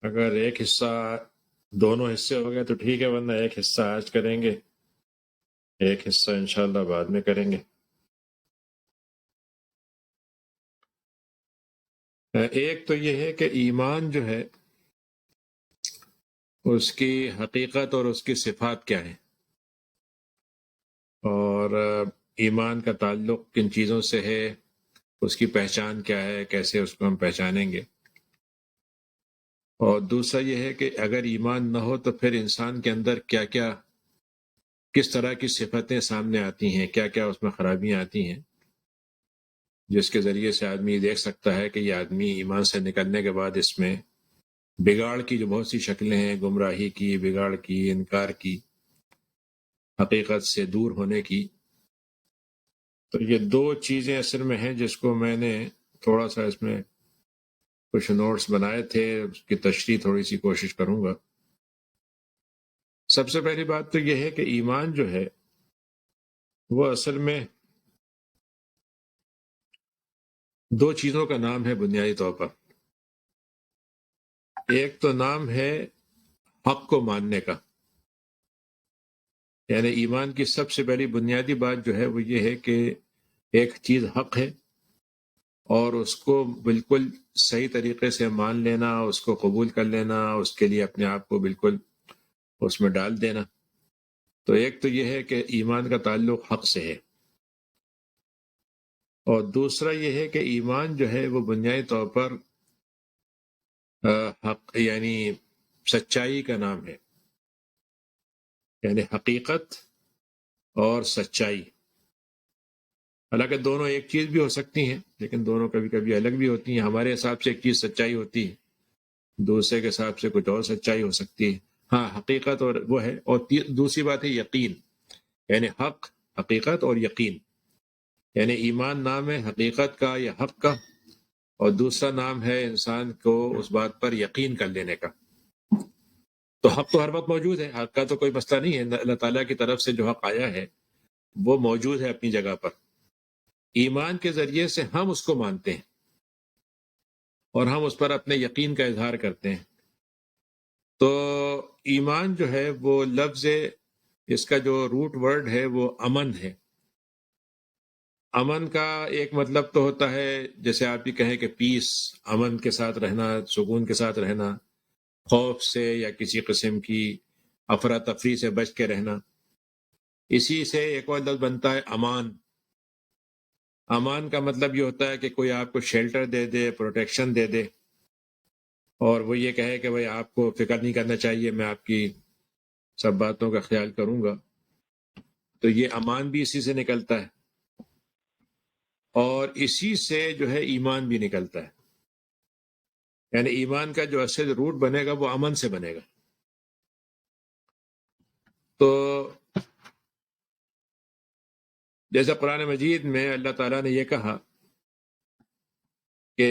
اگر ایک حصہ دونوں حصے ہو گئے تو ٹھیک ہے، ورنہ ایک حصہ آج کریں گے، ایک حصہ انشاءاللہ بعد میں کریں گے۔ ایک تو یہ ہے کہ ایمان جو ہے اس کی حقیقت اور اس کی صفات کیا ہے، اور ایمان کا تعلق کن چیزوں سے ہے، اس کی پہچان کیا ہے، کیسے اس کو ہم پہچانیں گے۔ اور دوسرا یہ ہے کہ اگر ایمان نہ ہو تو پھر انسان کے اندر کیا کیا، کس طرح کی صفتیں سامنے آتی ہیں، کیا کیا اس میں خرابیاں آتی ہیں، جس کے ذریعے سے آدمی دیکھ سکتا ہے کہ یہ آدمی ایمان سے نکلنے کے بعد اس میں بگاڑ کی جو بہت سی شکلیں ہیں، گمراہی کی، بگاڑ کی، انکار کی، حقیقت سے دور ہونے کی۔ تو یہ دو چیزیں اصل میں ہیں جس کو میں نے تھوڑا سا اس میں کچھ نوٹس بنائے تھے، اس کی تشریح تھوڑی سی کوشش کروں گا۔ سب سے پہلی بات تو یہ ہے کہ ایمان جو ہے وہ اصل میں دو چیزوں کا نام ہے بنیادی طور پر۔ ایک تو نام ہے حق کو ماننے کا، یعنی ایمان کی سب سے پہلی بنیادی بات جو ہے وہ یہ ہے کہ ایک چیز حق ہے اور اس کو بالکل صحیح طریقے سے مان لینا، اس کو قبول کر لینا، اس کے لیے اپنے آپ کو بالکل اس میں ڈال دینا۔ تو ایک تو یہ ہے کہ ایمان کا تعلق حق سے ہے، اور دوسرا یہ ہے کہ ایمان جو ہے وہ بنیادی طور پر حق یعنی سچائی کا نام ہے، یعنی حقیقت اور سچائی۔ حالانکہ دونوں ایک چیز بھی ہو سکتی ہیں، لیکن دونوں کبھی کبھی الگ بھی ہوتی ہیں۔ ہمارے حساب سے ایک چیز سچائی ہوتی ہے، دوسرے کے حساب سے کچھ اور سچائی ہو سکتی ہے۔ ہاں، حقیقت اور وہ ہے، اور دوسری بات ہے یقین، یعنی حق، حقیقت اور یقین۔ یعنی ایمان نام ہے حقیقت کا یا حق کا، اور دوسرا نام ہے انسان کو اس بات پر یقین کر لینے کا۔ تو حق تو ہر وقت موجود ہے، حق کا تو کوئی مسئلہ نہیں ہے۔ اللہ تعالیٰ کی طرف سے جو حق آیا ہے وہ موجود ہے اپنی جگہ پر۔ ایمان کے ذریعے سے ہم اس کو مانتے ہیں اور ہم اس پر اپنے یقین کا اظہار کرتے ہیں۔ تو ایمان جو ہے وہ لفظ، اس کا جو روٹ ورڈ ہے وہ امن ہے۔ امن کا ایک مطلب تو ہوتا ہے جیسے آپ بھی کہیں کہ پیس، امن کے ساتھ رہنا، سکون کے ساتھ رہنا، خوف سے یا کسی قسم کی افراتفری سے بچ کے رہنا۔ اسی سے ایک اور لفظ بنتا ہے امان۔ امان کا مطلب یہ ہوتا ہے کہ کوئی آپ کو شیلٹر دے دے، پروٹیکشن دے دے، اور وہ یہ کہے کہ بھئی آپ کو فکر نہیں کرنا چاہیے، میں آپ کی سب باتوں کا خیال کروں گا۔ تو یہ امان بھی اسی سے نکلتا ہے، اور اسی سے جو ہے ایمان بھی نکلتا ہے۔ یعنی ایمان کا جو اصل روٹ بنے گا وہ امن سے بنے گا۔ تو جیسا قرآن مجید میں اللہ تعالیٰ نے یہ کہا کہ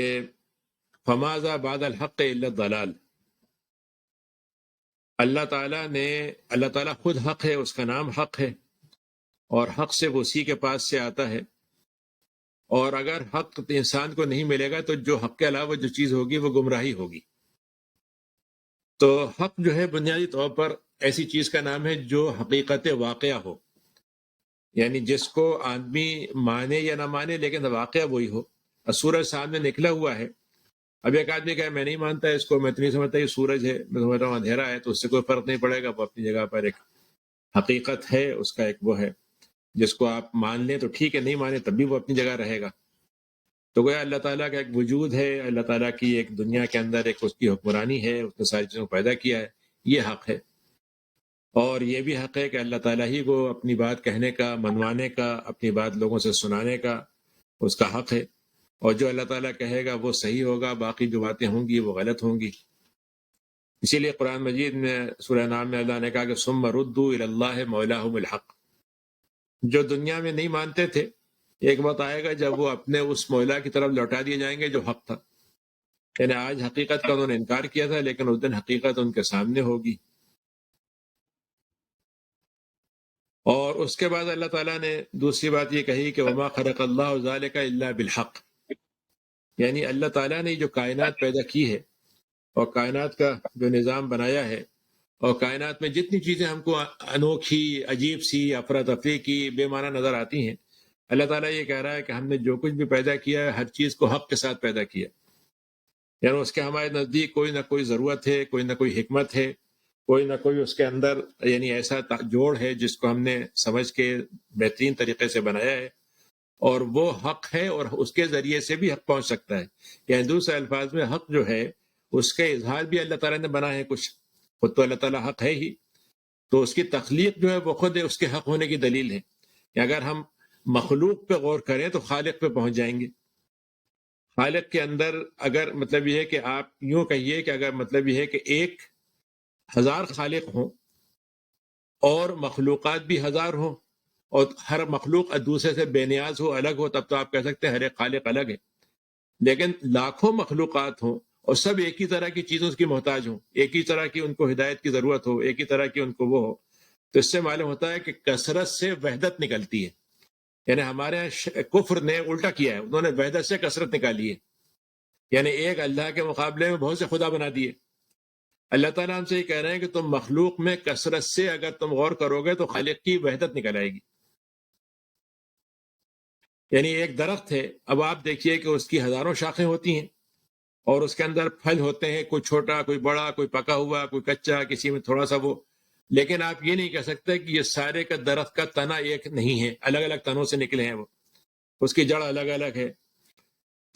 فماذا بعد الحق الا الضلال۔ اللہ تعالیٰ خود حق ہے، اس کا نام حق ہے، اور حق سے وہ اسی کے پاس سے آتا ہے۔ اور اگر حق انسان کو نہیں ملے گا تو جو حق کے علاوہ جو چیز ہوگی وہ گمراہی ہوگی۔ تو حق جو ہے بنیادی طور پر ایسی چیز کا نام ہے جو حقیقت واقعہ ہو، یعنی جس کو آدمی مانے یا نہ مانے لیکن واقعہ وہی ہو۔ سورج سامنے نکلا ہوا ہے، اب ایک آدمی کہے میں نہیں مانتا اس کو، میں تو نہیں سمجھتا یہ سورج ہے، میں سمجھتا ہوں اندھیرا ہے، تو اس سے کوئی فرق نہیں پڑے گا۔ وہ اپنی جگہ پر ایک حقیقت ہے، اس کا ایک وہ ہے جس کو آپ مان لیں تو ٹھیک ہے، نہیں مانے تب بھی وہ اپنی جگہ رہے گا۔ تو گویا اللہ تعالیٰ کا ایک وجود ہے، اللہ تعالیٰ کی ایک دنیا کے اندر ایک اس کی حکمرانی ہے، اس نے ساری چیزوں کو پیدا کیا ہے، یہ حق ہے۔ اور یہ بھی حق ہے کہ اللہ تعالیٰ ہی کو اپنی بات کہنے کا، منوانے کا، اپنی بات لوگوں سے سنانے کا اس کا حق ہے، اور جو اللہ تعالیٰ کہے گا وہ صحیح ہوگا، باقی جو باتیں ہوں گی وہ غلط ہوں گی۔ اسی لیے قرآن مجید میں سورہ نام میں اللہ نے کہا کہ ثم ردوا الی اللہ مولاہم الحق۔ جو دنیا میں نہیں مانتے تھے، ایک وقت آئے گا جب وہ اپنے اس مولا کی طرف لوٹا دیے جائیں گے جو حق تھا۔ یعنی آج حقیقت کا انہوں نے انکار کیا تھا، لیکن اس دن حقیقت ان کے سامنے ہوگی۔ اور اس کے بعد اللہ تعالیٰ نے دوسری بات یہ کہی کہ وما خلق اللہ ذلک الا بالحق، یعنی اللہ تعالیٰ نے جو کائنات پیدا کی ہے اور کائنات کا جو نظام بنایا ہے، اور کائنات میں جتنی چیزیں ہم کو انوکھی، عجیب سی، افراتفری کی، بے معنی نظر آتی ہیں، اللہ تعالیٰ یہ کہہ رہا ہے کہ ہم نے جو کچھ بھی پیدا کیا ہے ہر چیز کو حق کے ساتھ پیدا کیا، یعنی اس کے ہمارے نزدیک کوئی نہ کوئی ضرورت ہے، کوئی نہ کوئی حکمت ہے، کوئی نہ کوئی اس کے اندر یعنی ایسا جوڑ ہے جس کو ہم نے سمجھ کے بہترین طریقے سے بنایا ہے، اور وہ حق ہے، اور اس کے ذریعے سے بھی حق پہنچ سکتا ہے۔ یعنی دوسرے الفاظ میں حق جو ہے اس کا اظہار بھی اللہ تعالیٰ نے بنا ہے، کچھ خود تو اللہ تعالیٰ حق ہے ہی، تو اس کی تخلیق جو ہے وہ خود اس کے حق ہونے کی دلیل ہے کہ اگر ہم مخلوق پہ غور کریں تو خالق پہ پہنچ جائیں گے۔ خالق کے اندر اگر مطلب یہ ہے کہ آپ یوں کہیے کہ اگر مطلب یہ ہے کہ 1,000 خالق ہوں اور مخلوقات بھی 1,000 ہوں، اور ہر مخلوق دوسرے سے بے نیاز ہو، الگ ہو، تب تو آپ کہہ سکتے ہیں ہر ایک خالق الگ ہے۔ لیکن لاکھوں مخلوقات ہوں اور سب ایک ہی طرح کی چیزوں کی محتاج ہوں، ایک ہی طرح کی ان کو ہدایت کی ضرورت ہو، ایک ہی طرح کی ان کو وہ ہو، تو اس سے معلوم ہوتا ہے کہ کثرت سے وحدت نکلتی ہے۔ یعنی ہمارے یہاں کفر نے الٹا کیا ہے، انہوں نے وحدت سے کثرت نکالی ہے، یعنی ایک اللہ کے مقابلے میں بہت سے خدا بنا دیے۔ اللہ تعالیٰ ہم سے یہ کہہ رہے ہیں کہ تم مخلوق میں کثرت سے اگر تم غور کرو گے تو خالق کی وحدت نکل آئے گی۔ یعنی ایک درخت ہے، اب آپ دیکھیے کہ اس کی ہزاروں شاخیں ہوتی ہیں اور اس کے اندر پھل ہوتے ہیں، کوئی چھوٹا، کوئی بڑا، کوئی پکا ہوا، کوئی کچا، کسی میں تھوڑا سا وہ، لیکن آپ یہ نہیں کہہ سکتے کہ یہ سارے کا درخت کا تنا ایک نہیں ہے، الگ الگ تنوں سے نکلے ہیں، وہ اس کی جڑ الگ الگ ہے۔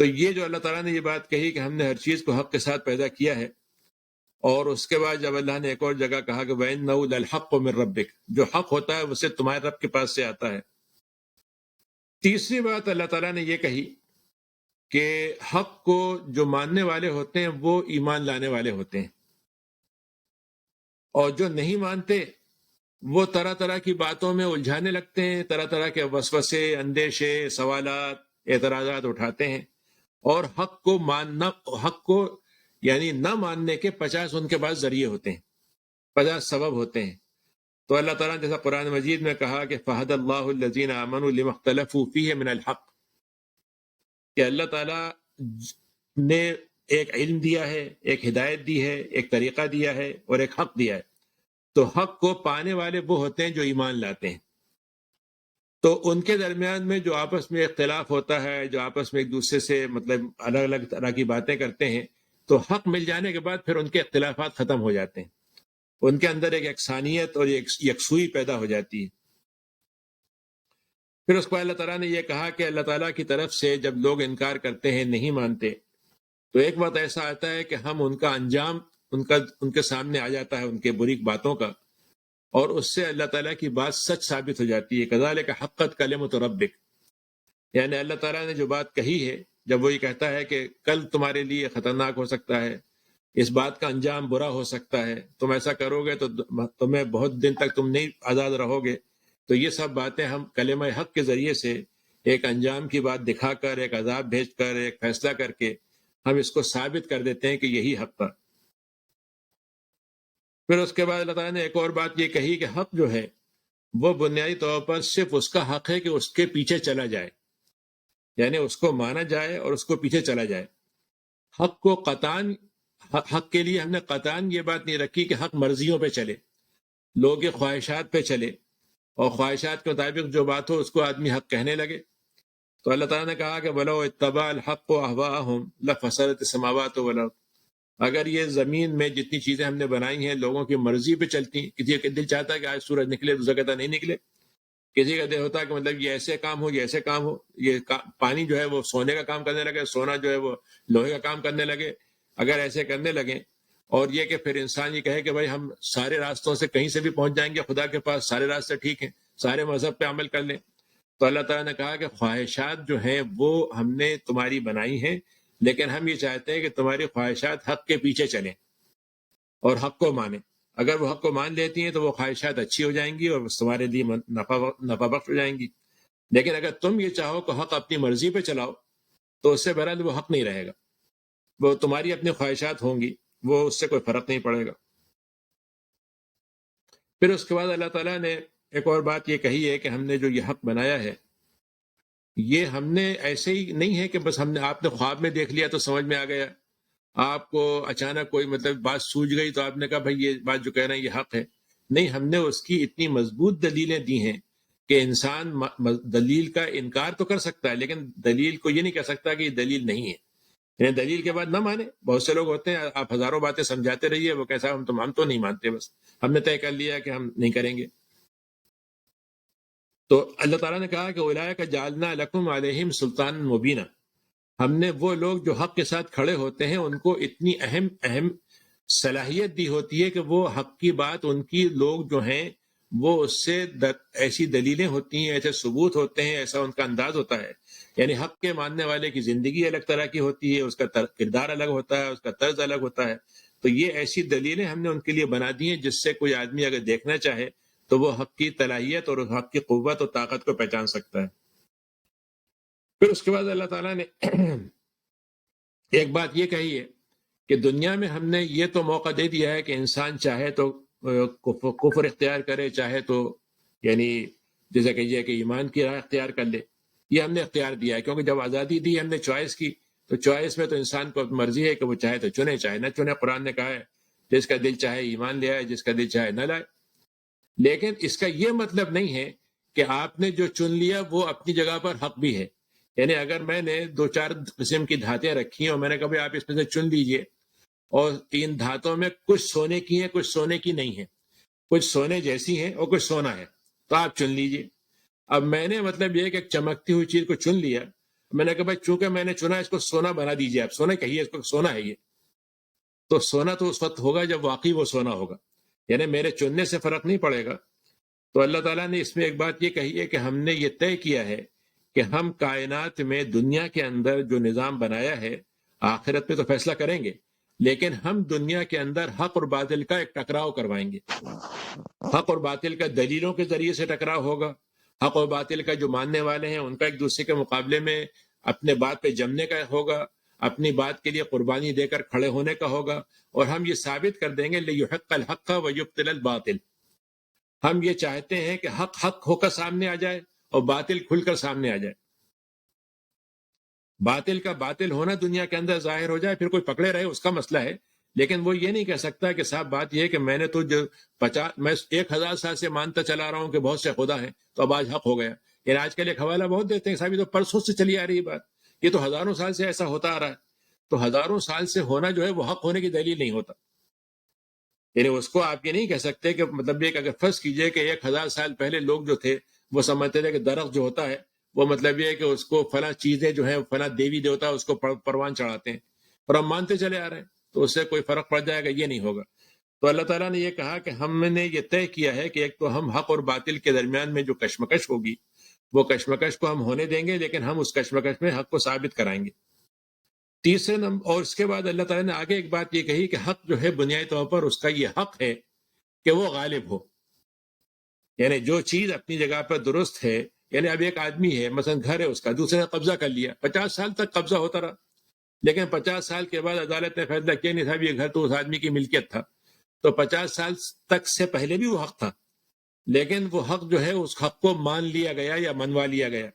تو یہ جو اللہ تعالیٰ نے یہ بات کہی کہ ہم نے ہر چیز کو حق کے ساتھ پیدا کیا ہے، اور اس کے بعد جب اللہ نے ایک اور جگہ کہا کہ وَإِنَّهُ لَلْحَقُّ مِن رَبِّكَ، جو حق ہوتا ہے اسے تمہارے رب کے پاس سے آتا ہے۔ تیسری بات اللہ تعالیٰ نے یہ کہی کہ حق کو جو ماننے والے ہوتے ہیں وہ ایمان لانے والے ہوتے ہیں، اور جو نہیں مانتے وہ طرح طرح کی باتوں میں الجھانے لگتے ہیں، طرح طرح کے وسوسے، اندیشے، سوالات، اعتراضات اٹھاتے ہیں، اور حق کو یعنی نہ ماننے کے 50 ان کے پاس ذریعے ہوتے ہیں، 50 سبب ہوتے ہیں۔ تو اللہ تعالیٰ نے جیسا قرآن مجید میں کہا کہ فَهَدَى اللَّهُ الَّذِينَ آمَنُوا لِمَا اخْتَلَفُوا فِيهِ مِنَ الْحَقِّ، کہ اللہ تعالیٰ نے ایک علم دیا ہے، ایک ہدایت دی ہے، ایک طریقہ دیا ہے اور ایک حق دیا ہے، تو حق کو پانے والے وہ ہوتے ہیں جو ایمان لاتے ہیں۔ تو ان کے درمیان میں جو آپس میں اختلاف ہوتا ہے، جو آپس میں ایک دوسرے سے مطلب الگ الگ طرح کی باتیں کرتے ہیں، تو حق مل جانے کے بعد پھر ان کے اختلافات ختم ہو جاتے ہیں، ان کے اندر ایک یکسانیت اور ایک یکسوئی پیدا ہو جاتی ہے۔ پھر اس کو اللہ تعالیٰ نے یہ کہا کہ اللہ تعالیٰ کی طرف سے جب لوگ انکار کرتے ہیں، نہیں مانتے، تو ایک وقت ایسا آتا ہے کہ ہم ان کا انجام ان کے سامنے آ جاتا ہے، ان کے بری باتوں کا، اور اس سے اللہ تعالیٰ کی بات سچ ثابت ہو جاتی ہے۔ کذالک حقت کلمۃ ربک، یعنی اللہ تعالیٰ نے جو بات کہی ہے، جب وہ یہ کہتا ہے کہ کل تمہارے لیے خطرناک ہو سکتا ہے، اس بات کا انجام برا ہو سکتا ہے، تم ایسا کرو گے تو تمہیں بہت دن تک تم نہیں آزاد رہو گے، تو یہ سب باتیں ہم کلمہ حق کے ذریعے سے ایک انجام کی بات دکھا کر، ایک عذاب بھیج کر، ایک فیصلہ کر کے ہم اس کو ثابت کر دیتے ہیں کہ یہی حق تھا۔ پھر اس کے بعد اللہ تعالیٰ نے ایک اور بات یہ کہی کہ حق جو ہے وہ بنیادی طور پر صرف اس کا حق ہے کہ اس کے پیچھے چلا جائے، یعنی اس کو مانا جائے اور اس کو پیچھے چلا جائے۔ حق کو قطعاً، حق کے لیے ہم نے قطعاً یہ بات نہیں رکھی کہ حق مرضیوں پہ چلے، لوگ کے خواہشات پہ چلے، اور خواہشات کے مطابق جو بات ہو اس کو آدمی حق کہنے لگے۔ تو اللہ تعالیٰ نے کہا کہ وَلَوْ اتَّبَعَ الْحَقُّ أَهْوَاءَهُمْ لَفَسَدَتِ السَّمَاوَاتُ وَالْأَرْضُ، اگر یہ زمین میں جتنی چیزیں ہم نے بنائی ہیں لوگوں کی مرضی پہ چلتی، کسی کا دل چاہتا ہے کہ آج سورج نکلے، دوسرا کہتا نہیں نکلے، کسی کا دل ہوتا ہے کہ مطلب یہ ایسے کام ہو، یہ ایسے کام ہو، یہ پانی جو ہے وہ سونے کا کام کرنے لگے، سونا جو ہے وہ لوہے کا کام کرنے لگے، اگر ایسے کرنے لگیں، اور یہ کہ پھر انسان یہ کہے کہ بھائی ہم سارے راستوں سے کہیں سے بھی پہنچ جائیں گے خدا کے پاس، سارے راستے ٹھیک ہیں، سارے مذہب پہ عمل کر لیں، تو اللہ تعالیٰ نے کہا کہ خواہشات جو ہیں وہ ہم نے تمہاری بنائی ہیں، لیکن ہم یہ چاہتے ہیں کہ تمہاری خواہشات حق کے پیچھے چلیں اور حق کو مانیں۔ اگر وہ حق کو مان لیتی ہیں تو وہ خواہشات اچھی ہو جائیں گی اور تمہارے لیے نفع بخش ہو جائیں گی، لیکن اگر تم یہ چاہو کہ حق اپنی مرضی پہ چلاؤ تو اس سے بہرحال وہ حق نہیں رہے گا، وہ تمہاری اپنی خواہشات ہوں گی، وہ اس سے کوئی فرق نہیں پڑے گا۔ پھر اس کے بعد اللہ تعالیٰ نے ایک اور بات یہ کہی ہے کہ ہم نے جو یہ حق بنایا ہے، یہ ہم نے ایسے ہی نہیں ہے کہ بس ہم نے آپ نے خواب میں دیکھ لیا تو سمجھ میں آ گیا، آپ کو اچانک کوئی مطلب بات سوجھ گئی تو آپ نے کہا بھائی یہ بات جو کہہ رہے ہیں یہ حق ہے. نہیں، ہم نے اس کی اتنی مضبوط دلیلیں دی ہیں کہ انسان دلیل کا انکار تو کر سکتا ہے لیکن دلیل کو یہ نہیں کہہ سکتا کہ یہ دلیل نہیں ہے. یعنی دلیل کے بعد نہ مانے. بہت سے لوگ ہوتے ہیں آپ ہزاروں باتیں سمجھاتے رہیے، وہ کیسا ہم تو نہیں مانتے، بس ہم نے طے کر لیا کہ ہم نہیں کریں گے. تو اللہ تعالیٰ نے کہا کہ اولئک جعلنا لکم علیہم سلطان مبینہ، ہم نے وہ لوگ جو حق کے ساتھ کھڑے ہوتے ہیں ان کو اتنی اہم صلاحیت دی ہوتی ہے کہ وہ حق کی بات ان کی لوگ جو ہیں وہ اس سے ایسی دلیلیں ہوتی ہیں، ایسے ثبوت ہوتے ہیں، ایسا ان کا انداز ہوتا ہے. یعنی حق کے ماننے والے کی زندگی الگ طرح کی ہوتی ہے، اس کا کردار الگ ہوتا ہے، اس کا طرز الگ ہوتا ہے. تو یہ ایسی دلیلیں ہم نے ان کے لیے بنا دی ہیں جس سے کوئی آدمی اگر دیکھنا چاہے تو وہ حق کی صلاحیت اور حق کی قوت اور طاقت کو پہچان سکتا ہے. پھر اس کے بعد اللہ تعالیٰ نے ایک بات یہ کہی ہے کہ دنیا میں ہم نے یہ تو موقع دے دیا ہے کہ انسان چاہے تو کفر اختیار کرے، چاہے تو یعنی جیسے کہیے کہ ایمان کی راہ اختیار کر لے. یہ ہم نے اختیار دیا ہے کیونکہ جب آزادی دی ہم نے چوائس کی، تو چوائس میں تو انسان کو مرضی ہے کہ وہ چاہے تو چنے چاہے نہ چنے. قرآن نے کہا ہے جس کا دل چاہے ایمان لے آئے، جس کا دل چاہے نہ لائے. لیکن اس کا یہ مطلب نہیں ہے کہ آپ نے جو چن لیا وہ اپنی جگہ پر حق بھی ہے. یعنی اگر میں نے 2-4 قسم کی دھاتیں رکھی ہیں اور میں نے کہا بھائی آپ اس میں سے چن لیجئے، اور 3 دھاتوں میں کچھ سونے کی ہیں کچھ سونے کی نہیں ہیں، کچھ سونے جیسی ہیں اور کچھ سونا ہے، تو آپ چن لیجئے. اب میں نے مطلب یہ کہ ایک چمکتی ہوئی چیز کو چن لیا، میں نے کہا بھائی چونکہ میں نے چنا اس کو سونا بنا دیجئے، آپ سونا کہیے اس کو سونا ہے یہ. تو سونا تو اس وقت ہوگا جب واقعی وہ سونا ہوگا، یعنی میرے چننے سے فرق نہیں پڑے گا. تو اللہ تعالیٰ نے اس میں ایک بات یہ کہی ہے کہ ہم نے یہ طے کیا ہے کہ ہم کائنات میں دنیا کے اندر جو نظام بنایا ہے آخرت میں تو فیصلہ کریں گے، لیکن ہم دنیا کے اندر حق اور باطل کا ایک ٹکراؤ کروائیں گے. حق اور باطل کا دلیلوں کے ذریعے سے ٹکراؤ ہوگا. حق اور باطل کا جو ماننے والے ہیں ان کا ایک دوسرے کے مقابلے میں اپنے بات پہ جمنے کا ہوگا، اپنی بات کے لیے قربانی دے کر کھڑے ہونے کا ہوگا، اور ہم یہ ثابت کر دیں گے لِيُحِقَّ الْحَقَّ وَيُبْطِلَ الْبَاطِلَ. ہم یہ چاہتے ہیں کہ حق حق ہو کر سامنے آ جائے اور باطل کھل کر سامنے آ جائے. باطل کا باطل ہونا دنیا کے اندر ظاہر ہو جائے، پھر کوئی پکڑے رہے اس کا مسئلہ ہے، لیکن وہ یہ نہیں کہہ سکتا کہ صاحب بات یہ ہے کہ میں نے تو جو 1000 سال سے مانتا چلا رہا ہوں کہ بہت سے خدا ہیں تو اب آج حق ہو گیا. یعنی آج کل ایک حوالہ بہت دیتے ہیں صاحب یہ تو پرسوں سے چلی آ رہی ہے بات، یہ تو ہزاروں سال سے ایسا ہوتا آ رہا ہے. تو ہزاروں سال سے ہونا جو ہے وہ حق ہونے کی دلیل نہیں ہوتا. یعنی اس کو آپ یہ نہیں کہہ سکتے کہ مطلب یہ کہ اگر فرض کیجئے کہ 1000 سال پہلے لوگ جو تھے وہ سمجھتے تھے کہ درخت جو ہوتا ہے وہ مطلب یہ ہے کہ اس کو فلاں چیزیں جو ہیں فلاں دیوی دیوتا اس کو پروان چڑھاتے ہیں اور ہم مانتے چلے آ رہے ہیں تو اس سے کوئی فرق پڑ جائے گا، یہ نہیں ہوگا. تو اللہ تعالیٰ نے یہ کہا کہ ہم نے یہ طے کیا ہے کہ ایک تو ہم حق اور باطل کے درمیان میں جو کشمکش ہوگی وہ کشمکش کو ہم ہونے دیں گے، لیکن ہم اس کشمکش میں حق کو ثابت کرائیں گے. تیسرے نمبر، اور اس کے بعد اللہ تعالیٰ نے آگے ایک بات یہ کہی کہ حق جو ہے بنیادی طور پر اس کا یہ حق ہے کہ وہ غالب ہو. یعنی جو چیز اپنی جگہ پر درست ہے، یعنی اب ایک آدمی ہے مثلا گھر ہے اس کا، دوسرے نے قبضہ کر لیا، 50 سال تک قبضہ ہوتا رہا، لیکن 50 سال کے بعد عدالت نے فیصلہ کیا نہیں صاحب یہ گھر تو اس آدمی کی ملکیت تھا. تو 50 سال تک سے پہلے بھی وہ حق تھا، لیکن وہ حق جو ہے اس حق کو مان لیا گیا یا منوا لیا گیا.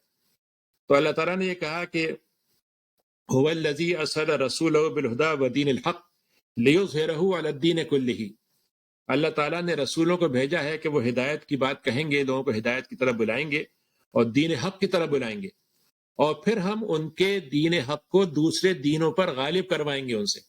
تو اللہ تعالیٰ نے یہ کہا کہ هو الذي ارسل رسوله بالهدى ودين الحق ليظهره على الدين كله. اللہ تعالیٰ نے رسولوں کو بھیجا ہے کہ وہ ہدایت کی بات کہیں گے، لوگوں کو ہدایت کی طرف بلائیں گے اور دین حق کی طرف بلائیں گے، اور پھر ہم ان کے دین حق کو دوسرے دینوں پر غالب کروائیں گے ان سے.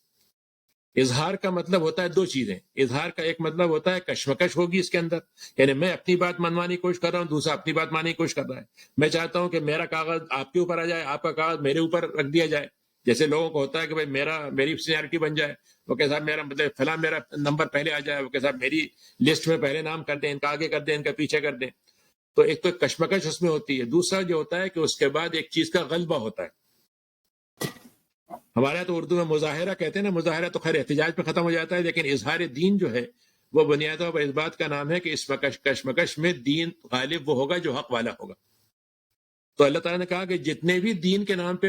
اظہار کا مطلب ہوتا ہے 2 چیزیں. اظہار کا ایک مطلب ہوتا ہے کشمکش ہوگی اس کے اندر، یعنی میں اپنی بات منوانے کی کوشش کر رہا ہوں، دوسرا اپنی بات ماننے کی کوشش کر رہا ہے. میں چاہتا ہوں کہ میرا کاغذ آپ کے اوپر آ جائے، آپ کا کاغذ میرے اوپر رکھ دیا جائے. جیسے لوگوں کو ہوتا ہے کہ بھائی میری سینیئرٹی بن جائے، وہ کہ صاحب میرا مطلب فلاں میرا نمبر پہلے آ جائے، وہ کہ صاحب میری لسٹ میں پہلے نام کر دیں، ان کا آگے کر دیں، ان کا پیچھے کر دیں. تو ایک تو کشمکش اس میں ہوتی ہے. دوسرا جو ہوتا ہے کہ اس کے بعد ایک چیز کا غلبہ ہوتا ہے. ہمارے یہاں تو اردو میں مظاہرہ کہتے ہیں نا، مظاہرہ تو خیر احتجاج پہ ختم ہو جاتا ہے، لیکن اظہار دین جو ہے وہ بنیادی طور پر اس بات کا نام ہے کہ اس کشمکش میں دین غالب وہ ہوگا جو حق والا ہوگا. تو اللہ تعالیٰ نے کہا کہ جتنے بھی دین کے نام پہ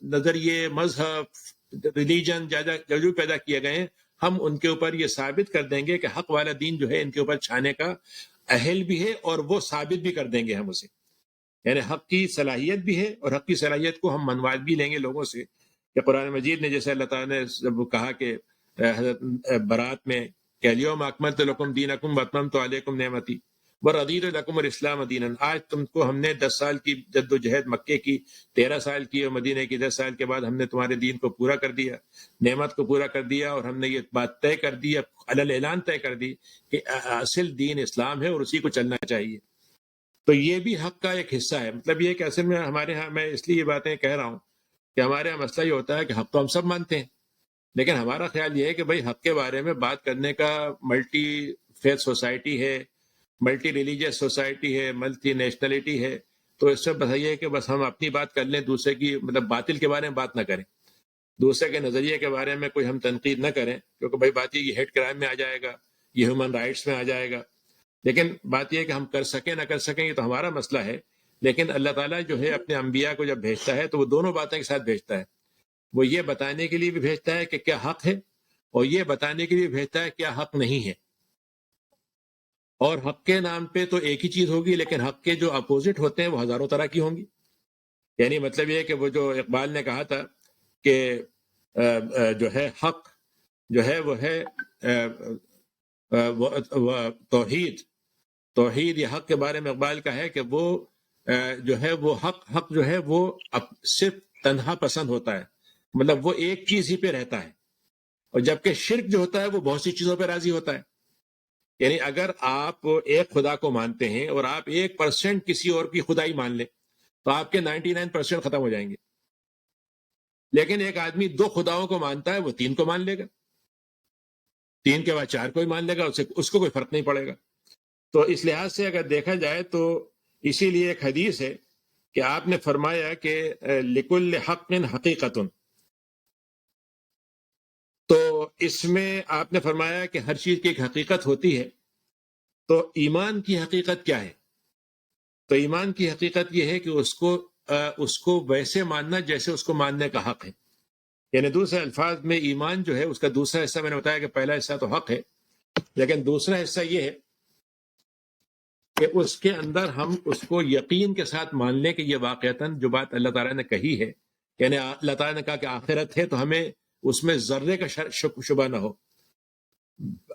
نظریے مذہب ریلیجن جو پیدا کیے گئے ہیں، ہم ان کے اوپر یہ ثابت کر دیں گے کہ حق والا دین جو ہے ان کے اوپر چھانے کا اہل بھی ہے، اور وہ ثابت بھی کر دیں گے ہم اسے. یعنی حق کی صلاحیت بھی ہے، اور حق کی صلاحیت کو ہم منوا بھی لیں گے لوگوں سے کہ قرآن مجید نے جیسے اللہ تعالیٰ نے جب کہا کہ حضرت برات میں کہ الیوم اکملت لکم دینکم واتممت علیکم نعمتی ورضیت لکم الاسلام دینا، آج تم کو ہم نے 10 سال کی جد و جہد مکے کی، 13 سال کی اور مدینے کی 10 سال کے بعد ہم نے تمہارے دین کو پورا کر دیا، نعمت کو پورا کر دیا، اور ہم نے یہ بات طے کر دی، علی اعلان طے کر دی کہ اصل دین اسلام ہے اور اسی کو چلنا چاہیے۔ تو یہ بھی حق کا ایک حصہ ہے۔ مطلب یہ کہ اصل میں ہمارے ہاں، میں اس لیے یہ باتیں کہہ رہا ہوں کہ ہمارے یہاں مسئلہ یہ ہوتا ہے کہ حق تو ہم سب مانتے ہیں، لیکن ہمارا خیال یہ ہے کہ بھائی حق کے بارے میں بات کرنے کا، ملٹی فیتھ سوسائٹی ہے، ملٹی ریلیجیس سوسائٹی ہے، ملٹی نیشنلٹی ہے، تو اس سے بس یہ ہے کہ بس ہم اپنی بات کر لیں، دوسرے کی مطلب باطل کے بارے میں بات نہ کریں، دوسرے کے نظریے کے بارے میں کوئی ہم تنقید نہ کریں، کیونکہ بھائی بات یہ ہیٹ کرائم میں آ جائے گا، یہ ہیومن رائٹس میں آ جائے گا۔ لیکن بات یہ ہے کہ ہم کر سکیں نہ کر سکیں یہ تو ہمارا مسئلہ ہے، لیکن اللہ تعالیٰ جو ہے اپنے انبیاء کو جب بھیجتا ہے تو وہ دونوں باتیں کے ساتھ بھیجتا ہے۔ وہ یہ بتانے کے لیے بھی بھیجتا ہے کہ کیا حق ہے، اور یہ بتانے کے لیے بھیجتا ہے کیا حق نہیں ہے۔ اور حق کے نام پہ تو ایک ہی چیز ہوگی، لیکن حق کے جو اپوزٹ ہوتے ہیں وہ ہزاروں طرح کی ہوں گی۔ یعنی مطلب یہ کہ وہ جو اقبال نے کہا تھا کہ جو ہے حق جو ہے وہ ہے توحید یا حق کے بارے میں اقبال کا ہے کہ وہ جو ہے وہ حق جو ہے وہ صرف تنہا پسند ہوتا ہے، مطلب وہ ایک چیز ہی پہ رہتا ہے، اور جبکہ شرک جو ہوتا ہے وہ بہت سی چیزوں پہ راضی ہوتا ہے۔ یعنی اگر آپ ایک خدا کو مانتے ہیں اور آپ 1% کسی اور کی خدائی مان لیں تو آپ کے 99% ختم ہو جائیں گے، لیکن ایک آدمی 2 خداؤں کو مانتا ہے، وہ 3 کو مان لے گا، 3 کے بعد 4 کو ہی مان لے گا، اس کو کوئی فرق نہیں پڑے گا۔ تو اس لحاظ سے اگر دیکھا جائے تو اسی لیے ایک حدیث ہے کہ آپ نے فرمایا کہ لکل حق حقیقت، تو اس میں آپ نے فرمایا کہ ہر چیز کی ایک حقیقت ہوتی ہے۔ تو ایمان کی حقیقت کیا ہے؟ تو ایمان کی حقیقت یہ ہے کہ اس کو ویسے ماننا جیسے اس کو ماننے کا حق ہے۔ یعنی دوسرے الفاظ میں ایمان جو ہے اس کا دوسرا حصہ، میں نے بتایا کہ پہلا حصہ تو حق ہے، لیکن دوسرا حصہ یہ ہے کہ اس کے اندر ہم اس کو یقین کے ساتھ مان لیں کہ یہ واقعتاً جو بات اللہ تعالیٰ نے کہی ہے، یعنی اللہ تعالیٰ نے کہا کہ آخرت ہے، تو ہمیں اس میں ذرے کا شبہ نہ ہو۔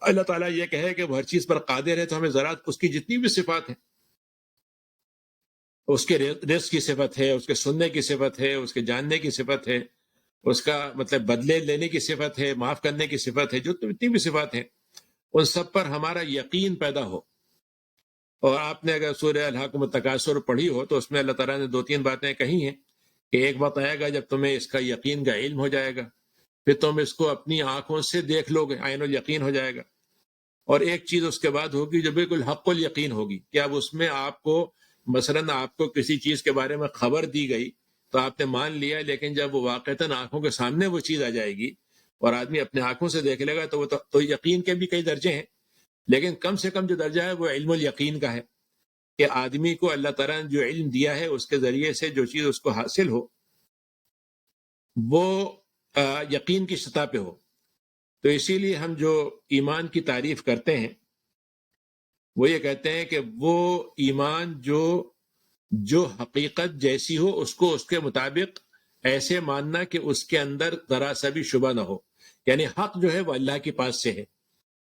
اللہ تعالیٰ یہ کہے کہ وہ ہر چیز پر قادر ہے، تو ہمیں ذرا اس کی جتنی بھی صفات ہیں، اس کے رزق کی صفت ہے، اس کے سننے کی صفت ہے، اس کے جاننے کی صفت ہے، اس کا مطلب بدلے لینے کی صفت ہے، معاف کرنے کی صفت ہے، جو جتنی بھی صفات ہیں ان سب پر ہمارا یقین پیدا ہو۔ اور آپ نے اگر سورہ الحاقم التکاثر پڑھی ہو تو اس میں اللہ تعالیٰ نے 2-3 باتیں کہی ہیں کہ ایک وقت آئے گا جب تمہیں اس کا یقین کا علم ہو جائے گا، پھر تم اس کو اپنی آنکھوں سے دیکھ لو گے، عین الیقین ہو جائے گا، اور ایک چیز اس کے بعد ہوگی جو بالکل حق الیقین ہوگی کہ اب اس میں آپ کو مثلاً آپ کو کسی چیز کے بارے میں خبر دی گئی تو آپ نے مان لیا، لیکن جب وہ واقعتاً آنکھوں کے سامنے وہ چیز آ جائے گی اور آدمی اپنے آنکھوں سے دیکھ لے گا تو وہ تو یقین کے بھی کئی درجے ہیں، لیکن کم سے کم جو درجہ ہے وہ علم الیقین کا ہے کہ آدمی کو اللہ تعالیٰ نے جو علم دیا ہے اس کے ذریعے سے جو چیز اس کو حاصل ہو وہ یقین کی سطح پہ ہو۔ تو اسی لیے ہم جو ایمان کی تعریف کرتے ہیں وہ یہ کہتے ہیں کہ وہ ایمان جو حقیقت جیسی ہو اس کو اس کے مطابق ایسے ماننا کہ اس کے اندر ذرا سا بھی شبہ نہ ہو، یعنی حق جو ہے وہ اللہ کے پاس سے ہے،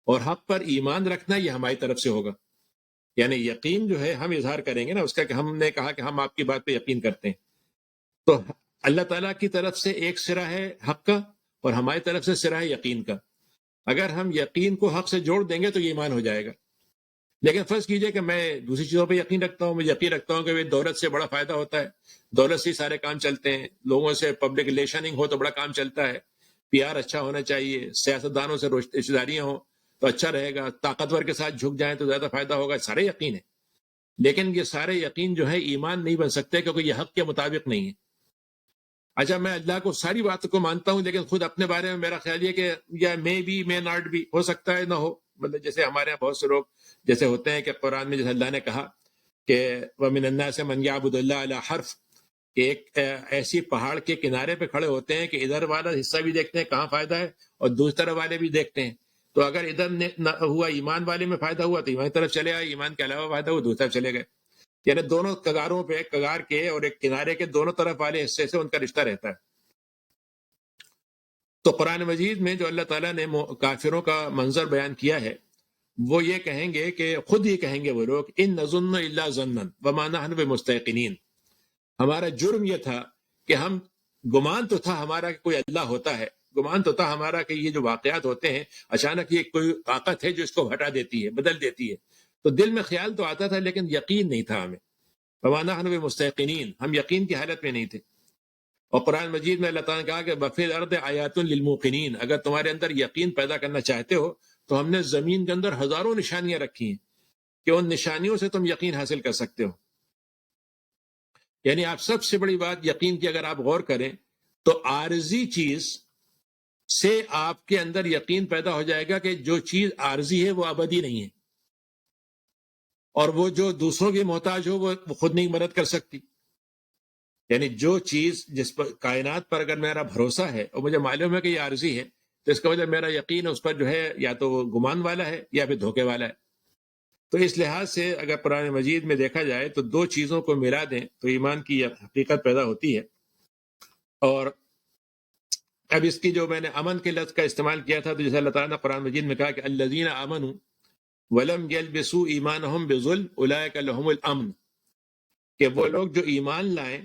اور حق پر ایمان رکھنا یہ ہماری طرف سے ہوگا۔ یعنی یقین جو ہے ہم اظہار کریں گے نا اس کا، کہ ہم نے کہا کہ ہم آپ کی بات پہ یقین کرتے ہیں، تو اللہ تعالیٰ کی طرف سے ایک سرا ہے حق کا اور ہماری طرف سے سرا ہے یقین کا۔ اگر ہم یقین کو حق سے جوڑ دیں گے تو یہ ایمان ہو جائے گا۔ لیکن فرض کیجئے کہ میں دوسری چیزوں پہ یقین رکھتا ہوں، میں یقین رکھتا ہوں کہ دولت سے بڑا فائدہ ہوتا ہے، دولت سے ہی سارے کام چلتے ہیں، لوگوں سے پبلک ریلیشننگ ہو تو بڑا کام چلتا ہے، پی آر اچھا ہونا چاہیے، سیاستدانوں سے رشتہ داریاں ہوں تو اچھا رہے گا، طاقتور کے ساتھ جھک جائیں تو زیادہ فائدہ ہوگا، سارے یقین ہیں، لیکن یہ سارے یقین جو ہے ایمان نہیں بن سکتے کیونکہ یہ حق کے مطابق نہیں ہے۔ اچھا میں اللہ کو ساری باتوں کو مانتا ہوں لیکن خود اپنے بارے میں میرا خیال یہ کہ یا may not be، ہو سکتا ہے نہ ہو، مطلب جیسے ہمارے یہاں بہت سے لوگ جیسے ہوتے ہیں کہ قرآن میں جیسے اللہ نے کہا کہ وَمِنَ النَّاسِ مَنْ يَعْبُدُ اللَّهَ عَلَى حَرْفٍ، کہ ایک ایسی پہاڑ کے کنارے پہ کھڑے ہوتے ہیں کہ ادھر والا حصہ بھی دیکھتے ہیں کہاں فائدہ ہے اور دوسری طرف والے بھی دیکھتے ہیں، تو اگر ادھر نہ ہوا ایمان والے میں فائدہ ہوا تو ایمان طرف چلے آئے، ایمان کے علاوہ فائدہ ہوا دوسری طرف چلے گئے، یعنی دونوں کگاروں پہ، کگار کے اور ایک کنارے کے دونوں طرف والے حصے سے ان کا رشتہ رہتا ہے۔ تو قرآن مجید میں جو اللہ تعالیٰ نے کافروں کا منظر بیان کیا ہے، وہ یہ کہیں گے کہ خود ہی کہیں گے وہ لوگ، ان نظن الا ظنا وما نحن بمستيقنين، ہمارا جرم یہ تھا کہ ہم، گمان تو تھا ہمارا کہ کوئی اللہ ہوتا ہے، گمان تو تھا ہمارا کہ یہ جو واقعات ہوتے ہیں اچانک یہ کوئی طاقت ہے جو اس کو ہٹا دیتی ہے، بدل دیتی ہے، تو دل میں خیال تو آتا تھا لیکن یقین نہیں تھا ہمیں، وما نحن بمستيقنين، ہم یقین کی حالت میں نہیں تھے۔ اور قرآن مجید میں اللہ تعالیٰ نے کہا کہ وفی الارض آیات للموقنین، اگر تمہارے اندر یقین پیدا کرنا چاہتے ہو تو ہم نے زمین کے اندر ہزاروں نشانیاں رکھی ہیں کہ ان نشانیوں سے تم یقین حاصل کر سکتے ہو۔ یعنی آپ سب سے بڑی بات یقین کی اگر آپ غور کریں تو عارضی چیز سے آپ کے اندر یقین پیدا ہو جائے گا کہ جو چیز عارضی ہے وہ ابدی نہیں ہے، اور وہ جو دوسروں کی محتاج ہو وہ خود نہیں مدد کر سکتی۔ یعنی جو چیز جس پر کائنات پر اگر میرا بھروسہ ہے اور مجھے معلوم ہے کہ یہ عارضی ہے تو اس کا وجہ میرا یقین اس پر جو ہے یا تو وہ گمان والا ہے یا پھر دھوکے والا ہے۔ تو اس لحاظ سے اگر قرآن مجید میں دیکھا جائے تو دو چیزوں کو ملا دیں تو ایمان کی حقیقت پیدا ہوتی ہے۔ اور اب اس کی جو میں نے امن کے لفظ کا استعمال کیا تھا تو جیسے اللہ تعالیٰ نے قرآن مجید میں کہا کہ الذین آمنوا ولم یلبسوا ایمانہم بظلم اولئک لہم الامن، کہ وہ لوگ جو ایمان لائیں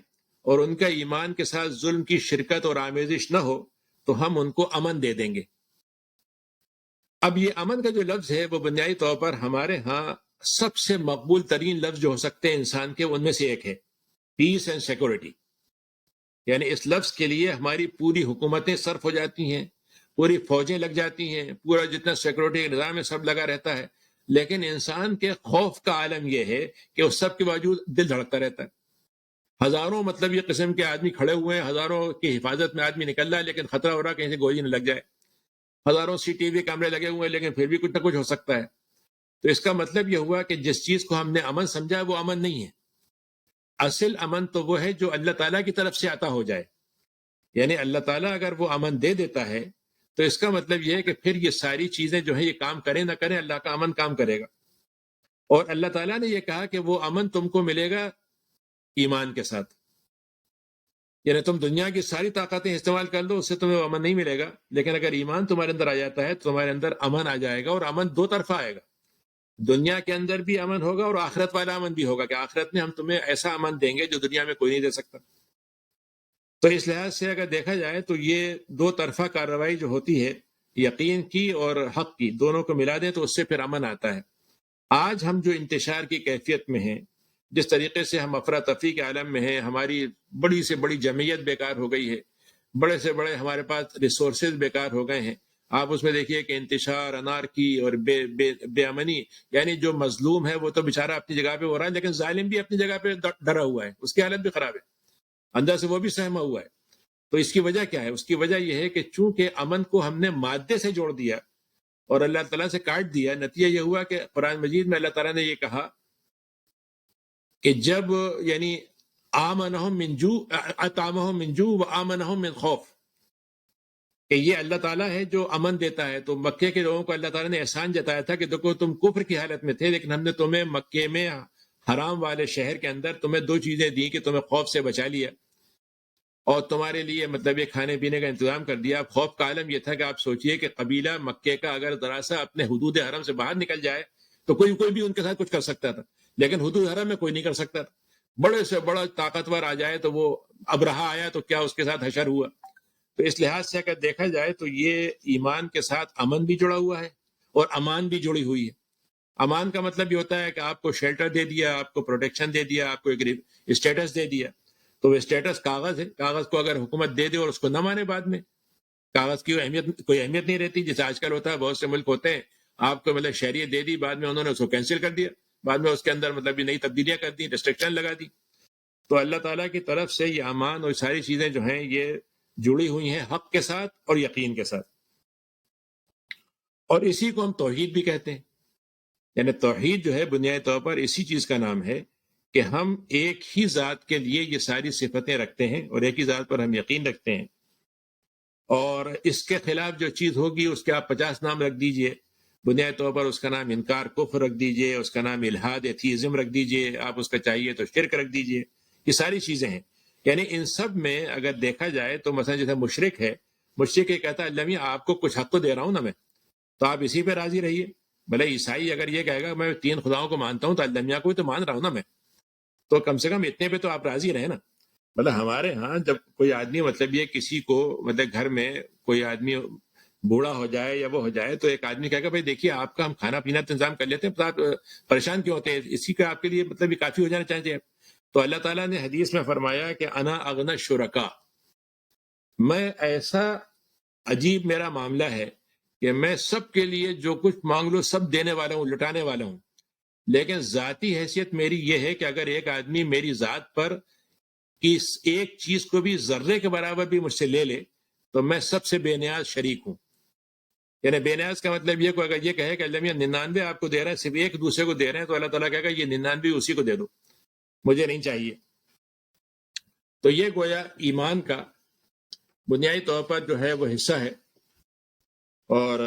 اور ان کا ایمان کے ساتھ ظلم کی شرکت اور آمیزش نہ ہو تو ہم ان کو امن دے دیں گے۔ اب یہ امن کا جو لفظ ہے وہ بنیادی طور پر ہمارے ہاں سب سے مقبول ترین لفظ جو ہو سکتے ہیں انسان کے، ان میں سے ایک ہے پیس اینڈ سیکورٹی۔ یعنی اس لفظ کے لیے ہماری پوری حکومتیں صرف ہو جاتی ہیں، پوری فوجیں لگ جاتی ہیں، پورا جتنا سیکورٹی کا نظام ہے سب لگا رہتا ہے، لیکن انسان کے خوف کا عالم یہ ہے کہ اس سب کے باوجود دل دھڑکتا رہتا ہے۔ ہزاروں مطلب یہ قسم کے آدمی کھڑے ہوئے ہیں، ہزاروں کی حفاظت میں آدمی نکل رہا ہے لیکن خطرہ ہو رہا ہے کہیں سے گولی نہ لگ جائے، ہزاروں سی ٹی وی کیمرے لگے ہوئے ہیں لیکن پھر بھی کچھ نہ کچھ ہو سکتا ہے۔ تو اس کا مطلب یہ ہوا کہ جس چیز کو ہم نے امن سمجھا وہ امن نہیں ہے۔ اصل امن تو وہ ہے جو اللہ تعالیٰ کی طرف سے عطا ہو جائے، یعنی اللہ تعالیٰ اگر وہ امن دے دیتا ہے تو اس کا مطلب یہ ہے کہ پھر یہ ساری چیزیں جو ہیں یہ کام کریں نہ کریں اللہ کا امن کام کرے گا۔ اور اللہ تعالیٰ نے یہ کہا کہ وہ امن تم کو ملے گا ایمان کے ساتھ، یعنی تم دنیا کی ساری طاقتیں استعمال کر لو اس سے تمہیں امن نہیں ملے گا، لیکن اگر ایمان تمہارے اندر آ جاتا ہے تو تمہارے اندر امن آ جائے گا، اور امن دو طرفہ آئے گا، دنیا کے اندر بھی امن ہوگا اور آخرت والا امن بھی ہوگا کہ آخرت میں ہم تمہیں ایسا امن دیں گے جو دنیا میں کوئی نہیں دے سکتا۔ تو اس لحاظ سے اگر دیکھا جائے تو یہ دو طرفہ کارروائی جو ہوتی ہے یقین کی اور حق کی، دونوں کو ملا دیں تو اس سے پھر امن آتا ہے۔ آج ہم جو انتشار کی کیفیت میں ہیں، جس طریقے سے ہم افراتفری کے عالم میں ہیں، ہماری بڑی سے بڑی جمعیت بیکار ہو گئی ہے، بڑے سے بڑے ہمارے پاس ریسورسز بیکار ہو گئے ہیں، آپ اس میں دیکھیے کہ انتشار، انارکی اور بے امنی، یعنی جو مظلوم ہے وہ تو بیچارہ اپنی جگہ پہ ہو رہا ہے لیکن ظالم بھی اپنی جگہ پہ ڈرا ہوا ہے، اس کی حالت بھی خراب ہے، اندر سے وہ بھی سہما ہوا ہے۔ تو اس کی وجہ کیا ہے؟ اس کی وجہ یہ ہے کہ چونکہ امن کو ہم نے مادے سے جوڑ دیا اور اللہ تعالیٰ سے کاٹ دیا، نتیجہ یہ ہوا کہ قرآن مجید میں اللہ تعالیٰ نے یہ کہا کہ جب یعنی آمنہم من جو اطعمہم من جو وآمنہم من خوف، کہ یہ اللہ تعالیٰ ہے جو امن دیتا ہے۔ تو مکے کے لوگوں کو اللہ تعالیٰ نے احسان جتایا تھا کہ دیکھو تم کفر کی حالت میں تھے لیکن ہم نے تمہیں مکے میں حرام والے شہر کے اندر تمہیں دو چیزیں دی کہ تمہیں خوف سے بچا لیا اور تمہارے لیے مطلب یہ کھانے پینے کا انتظام کر دیا۔ خوف کا عالم یہ تھا کہ آپ سوچئے کہ قبیلہ مکے کا اگر ذرا سا اپنے حدود حرم سے باہر نکل جائے تو کوئی بھی ان کے ساتھ کچھ کر سکتا تھا، لیکن حدود حرم میں کوئی نہیں کر سکتا تھا۔ بڑے سے بڑا طاقتور آ جائے تو وہ ابرہا آیا تو کیا اس کے ساتھ حشر ہوا۔ تو اس لحاظ سے اگر دیکھا جائے تو یہ ایمان کے ساتھ امن بھی جڑا ہوا ہے اور امان بھی جڑی ہوئی ہے۔ امان کا مطلب یہ ہوتا ہے کہ آپ کو شیلٹر دے دیا، آپ کو پروٹیکشن دے دیا، آپ کو ایک اسٹیٹس دے دیا، تو وہ اسٹیٹس کاغذ ہے، کاغذ کو اگر حکومت دے دے اور اس کو نہ مانے بعد میں، کاغذ کی کوئی اہمیت نہیں رہتی، جیسے آج کل ہوتا ہے بہت سے ملک ہوتے ہیں آپ کو مطلب شہریت دے دی، بعد میں انہوں نے اس کو کینسل کر دیا، بعد میں اس کے اندر مطلب نئی تبدیلیاں کر دی، ریسٹرکشن لگا دی۔ تو اللہ تعالیٰ کی طرف سے یہ امان اور ساری چیزیں جو ہیں یہ جڑی ہوئی ہیں حق کے ساتھ اور یقین کے ساتھ، اور اسی کو ہم توحید بھی کہتے ہیں۔ یعنی توحید جو ہے بنیادی طور پر اسی چیز کا نام ہے کہ ہم ایک ہی ذات کے لیے یہ ساری صفتیں رکھتے ہیں اور ایک ہی ذات پر ہم یقین رکھتے ہیں، اور اس کے خلاف جو چیز ہوگی اس کے آپ 50 نام رکھ دیجئے، بنیادی طور پر اس کا نام انکار کفر رکھ دیجئے، اس کا نام الحاد ایتھیزم رکھ دیجئے، آپ اس کا چاہیے تو شرک رکھ دیجئے، یہ ساری چیزیں ہیں۔ یعنی ان سب میں اگر دیکھا جائے تو مثلا جیسے مشرک ہے مجھ سے کہ کہتا ہے اللہ میاں آپ کو کچھ حق تو دے رہا ہوں نا میں، تو آپ اسی پہ راضی رہیے. بھلے عیسائی اگر یہ کہے گا میں 3 خداؤں کو مانتا ہوں تو اللہ میاں کو بھی تو مان رہا ہوں نا میں، تو کم سے کم اتنے پہ تو آپ راضی رہے نا. مطلب ہمارے ہاں جب کوئی آدمی مطلب یہ کسی کو مطلب گھر میں کوئی آدمی بوڑھا ہو جائے یا وہ ہو جائے تو ایک آدمی کہے گا بھائی دیکھیے آپ کا ہم کھانا پینا تو انتظام کر لیتے ہیں، تو آپ پریشان کیوں ہوتے ہیں، اسی کا آپ کے لیے مطلب یہ کافی ہو جانا چاہیے. تو اللہ تعالیٰ نے حدیث میں فرمایا کہ انا اغنى الشرکاء، میں ایسا عجیب میرا معاملہ ہے کہ میں سب کے لیے جو کچھ مانگ لو سب دینے والا ہوں، لٹانے والا ہوں، لیکن ذاتی حیثیت میری یہ ہے کہ اگر ایک آدمی میری ذات پر اس ایک چیز کو بھی ذرے کے برابر بھی مجھ سے لے لے تو میں سب سے بے نیاز شریک ہوں. یعنی بے نیاز کا مطلب یہ کہ اگر یہ کہے کہ اللہ میاں 99 آپ کو دے رہے ہیں، صرف ایک دوسرے کو دے رہے ہیں، تو اللہ تعالیٰ کہے گا یہ 99 اسی کو دے دو، مجھے نہیں چاہیے. تو یہ گویا ایمان کا بنیادی طور پر جو ہے وہ حصہ ہے. اور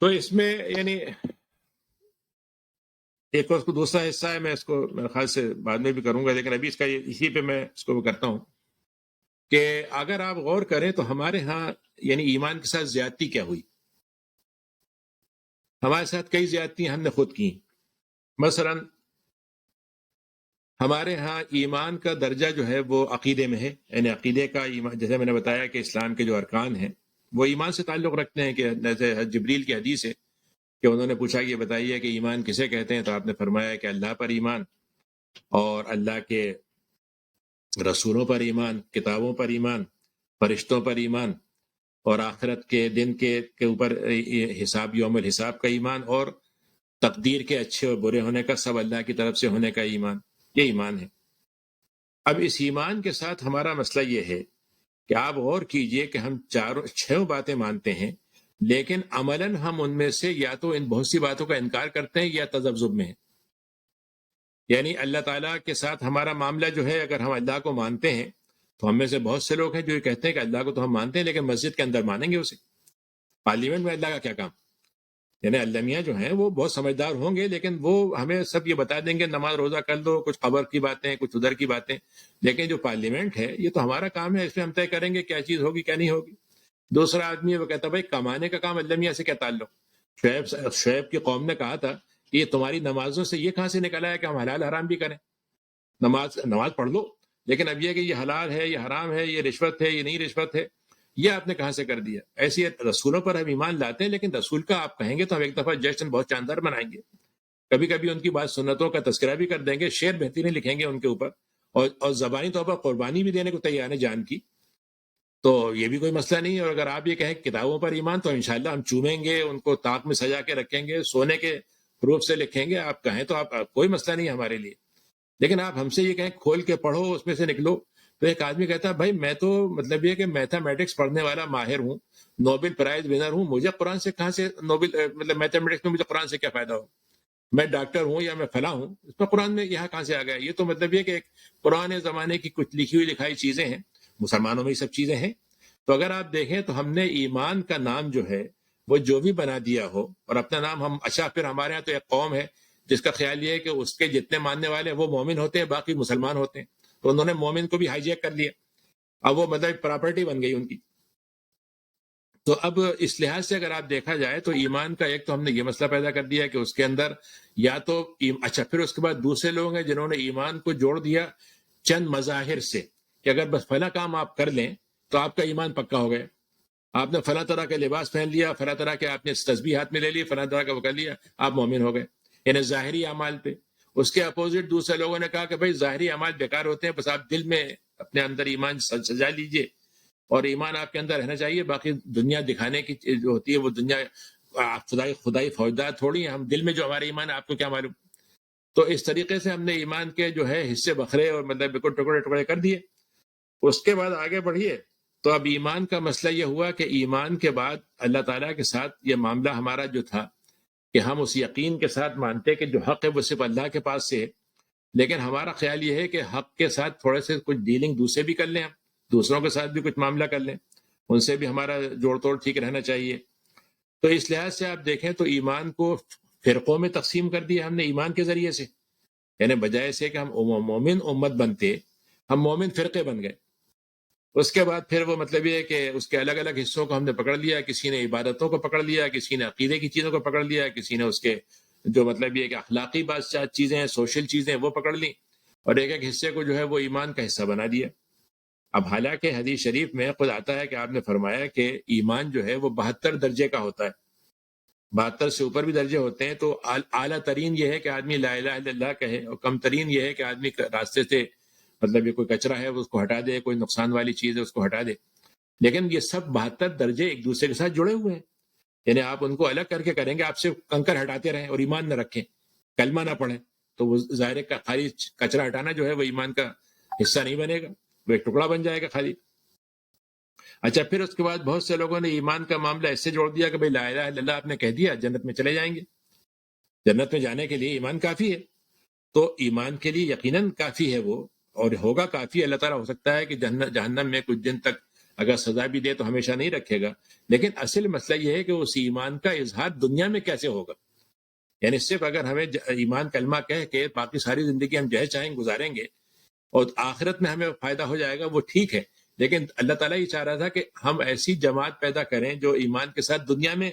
تو اس میں یعنی ایک اور دوسرا حصہ ہے، میں اس کو میرے خیال سے بعد میں بھی کروں گا، لیکن ابھی اس کا اسی پہ میں اس کو کرتا ہوں کہ اگر آپ غور کریں تو ہمارے ہاں یعنی ایمان کے ساتھ زیادتی کیا ہوئی. ہمارے ساتھ کئی زیادتیاں ہم نے خود کی. مثلا ہمارے ہاں ایمان کا درجہ جو ہے وہ عقیدے میں ہے، یعنی عقیدے کا ایمان، جیسے میں نے بتایا کہ اسلام کے جو ارکان ہیں وہ ایمان سے تعلق رکھتے ہیں. کہ جیسے جبریل کی حدیث ہے کہ انہوں نے پوچھا کہ یہ بتائیے کہ ایمان کسے کہتے ہیں، تو آپ نے فرمایا کہ اللہ پر ایمان، اور اللہ کے رسولوں پر ایمان، کتابوں پر ایمان، فرشتوں پر ایمان، اور آخرت کے دن کے اوپر حساب، یوم الحساب کا ایمان، اور تقدیر کے اچھے اور برے ہونے کا سب اللہ کی طرف سے ہونے کا ایمان. یہ ایمان ہے. اب اس ایمان کے ساتھ ہمارا مسئلہ یہ ہے کہ آپ غور کیجئے کہ ہم 6 باتیں مانتے ہیں، لیکن عملاً ہم ان میں سے یا تو ان بہت سی باتوں کا انکار کرتے ہیں یا تذبذب میں ہیں. یعنی اللہ تعالیٰ کے ساتھ ہمارا معاملہ جو ہے، اگر ہم اللہ کو مانتے ہیں تو ہم میں سے بہت سے لوگ ہیں جو یہ کہتے ہیں کہ اللہ کو تو ہم مانتے ہیں لیکن مسجد کے اندر مانیں گے اسے، پارلیمنٹ میں اللہ کا کیا کام. یعنی اللہ میاں جو ہیں وہ بہت سمجھدار ہوں گے، لیکن وہ ہمیں سب یہ بتا دیں گے نماز روزہ کر دو، کچھ خبر کی باتیں، کچھ ادھر کی باتیں، لیکن جو پارلیمنٹ ہے یہ تو ہمارا کام ہے، اس میں ہم طے کریں گے کیا چیز ہوگی کیا نہیں ہوگی. دوسرا آدمی وہ کہتا بھائی کمانے کا کام اللہ میاں سے کیا تعلق. شعیب کی قوم نے کہا تھا کہ یہ تمہاری نمازوں سے یہ کہاں سے نکلا ہے کہ ہم حلال حرام بھی کریں. نماز پڑھ لو، لیکن اب یہ کہ یہ حلال ہے یہ حرام ہے، یہ رشوت ہے یہ نہیں رشوت ہے، یہ آپ نے کہاں سے کر دیا. ایسی رسولوں پر ہم ایمان لاتے ہیں، لیکن رسول کا آپ کہیں گے تو ہم ایک دفعہ جشن بہت شاندار منائیں گے، کبھی کبھی ان کی بات سنتوں کا تذکرہ بھی کر دیں گے، شعر بہترین لکھیں گے ان کے اوپر، اور زبانی طور پر قربانی بھی دینے کو تیار ہے جان کی. تو یہ بھی کوئی مسئلہ نہیں ہے. اور اگر آپ یہ کہیں کتابوں پر ایمان تو انشاءاللہ ہم چومیں گے، ان کو طاق میں سجا کے رکھیں گے، سونے کے حروف سے لکھیں گے. آپ کہیں تو آپ کوئی مسئلہ نہیں ہے ہمارے لیے. لیکن آپ ہم سے یہ کہیں کھول کے پڑھو اس میں سے نکلو، تو ایک آدمی کہتا ہے بھائی میں تو مطلب یہ کہ میتھمیٹکس پڑھنے والا ماہر ہوں، نوبل پرائز ونر ہوں، مجھے قرآن سے کہاں سے نوبل مطلب میتھمیٹکس میں مجھے قرآن سے کیا فائدہ ہو. میں ڈاکٹر ہوں یا میں فلاں ہوں، اس میں قرآن میں یہاں کہاں سے آ گیا. یہ تو مطلب یہ کہ ایک پرانے زمانے کی کچھ لکھی ہوئی لکھائی چیزیں ہیں، مسلمانوں میں یہ سب چیزیں ہیں. تو اگر آپ دیکھیں تو ہم نے ایمان کا نام جو ہے وہ جو بھی بنا دیا ہو، اور اپنا نام ہم اچھا، پھر ہمارے ہاں تو ایک قوم ہے جس کا خیال یہ ہے کہ اس کے جتنے ماننے والے ہیں وہ مومن ہوتے ہیں، باقی مسلمان ہوتے ہیں، تو انہوں نے مومن کو بھی ہائی جیک کر لیا، اب وہ مطلب پراپرٹی بن گئی ان کی. تو اب اس لحاظ سے اگر آپ دیکھا جائے تو ایمان کا ایک تو ہم نے یہ مسئلہ پیدا کر دیا کہ اس کے اندر یا تو اچھا، پھر اس کے بعد دوسرے لوگ ہیں جنہوں نے ایمان کو جوڑ دیا چند مظاہر سے، کہ اگر بس فلاں کام آپ کر لیں تو آپ کا ایمان پکا ہو گیا. آپ نے فلاں طرح کے لباس پہن لیا، فلاں طرح کے آپ نے تسبیح ہاتھ میں لے لی، فلاں طرح کا وہ کر لیا، آپ مومن ہو گئے. یعنی ظاہری اعمال پہ. اس کے اپوزٹ دوسرے لوگوں نے کہا کہ بھائی ظاہری اعمال بیکار ہوتے ہیں، بس آپ دل میں اپنے اندر ایمان سجا لیجئے، اور ایمان آپ کے اندر رہنا چاہیے، باقی دنیا دکھانے کی جو ہوتی ہے وہ دنیا خدائی فوجدار تھوڑی ہے، ہم دل میں جو ہمارے ایمان ہے آپ کو کیا معلوم. تو اس طریقے سے ہم نے ایمان کے جو ہے حصے بکھرے اور مطلب بالکل ٹکڑے ٹکڑے کر دیے. اس کے بعد آگے بڑھیے تو اب ایمان کا مسئلہ یہ ہوا کہ ایمان کے بعد اللہ تعالیٰ کے ساتھ یہ معاملہ ہمارا جو تھا کہ ہم اس یقین کے ساتھ مانتے کہ جو حق ہے وہ صرف اللہ کے پاس سے ہے، لیکن ہمارا خیال یہ ہے کہ حق کے ساتھ تھوڑے سے کچھ ڈیلنگ دوسرے بھی کر لیں، ہم دوسروں کے ساتھ بھی کچھ معاملہ کر لیں، ان سے بھی ہمارا جوڑ توڑ ٹھیک رہنا چاہیے. تو اس لحاظ سے آپ دیکھیں تو ایمان کو فرقوں میں تقسیم کر دیا ہم نے ایمان کے ذریعے سے. یعنی بجائے سے کہ ہم مومن امت بنتے، ہم مومن فرقے بن گئے. اس کے بعد پھر وہ مطلب یہ ہے کہ اس کے الگ الگ حصوں کو ہم نے پکڑ لیا. کسی نے عبادتوں کو پکڑ لیا، کسی نے عقیدے کی چیزوں کو پکڑ لیا، کسی نے اس کے جو مطلب یہ ہے کہ اخلاقی چیزیں ہیں، سوشل چیزیں وہ پکڑ لیں، اور ایک ایک حصے کو جو ہے وہ ایمان کا حصہ بنا دیا. اب حالانکہ حدیث شریف میں خود آتا ہے کہ آپ نے فرمایا کہ ایمان جو ہے وہ 72 درجے کا ہوتا ہے، 72 سے اوپر بھی درجے ہوتے ہیں. تو اعلیٰ ترین یہ ہے کہ آدمی لا الہ الا اللہ کہے، اور کم ترین یہ ہے کہ آدمی راستے سے مطلب یہ کوئی کچرا ہے اس کو ہٹا دے، کوئی نقصان والی چیز ہے اس کو ہٹا دے. لیکن یہ سب 72 درجے ایک دوسرے کے ساتھ جڑے ہوئے ہیں. یعنی آپ ان کو الگ کر کے کریں گے، آپ سے کنکر ہٹاتے رہیں اور ایمان نہ رکھیں، کلمہ نہ پڑھیں، تو وہ ظاہر کا خالی کچرا ہٹانا جو ہے وہ ایمان کا حصہ نہیں بنے گا، وہ ایک ٹکڑا بن جائے گا خالی. اچھا، پھر اس کے بعد بہت سے لوگوں نے ایمان کا معاملہ ایسے جوڑ دیا کہ بھائی لا الہ الا اللہ آپ نے کہہ دیا جنت میں چلے جائیں گے، جنت میں جانے کے لیے ایمان کافی ہے. تو ایمان کے لیے یقیناً کافی ہے وہ، اور ہوگا کافی. اللہ تعالیٰ ہو سکتا ہے کہ جہنم میں کچھ دن تک اگر سزا بھی دے تو ہمیشہ نہیں رکھے گا. لیکن اصل مسئلہ یہ ہے کہ اس ایمان کا اظہار دنیا میں کیسے ہوگا. یعنی صرف اگر ہمیں ایمان کلمہ کہہ کے باقی ساری زندگی ہم جہے چاہیں گزاریں گے اور آخرت میں ہمیں فائدہ ہو جائے گا، وہ ٹھیک ہے. لیکن اللہ تعالیٰ یہ چاہ رہا تھا کہ ہم ایسی جماعت پیدا کریں جو ایمان کے ساتھ دنیا میں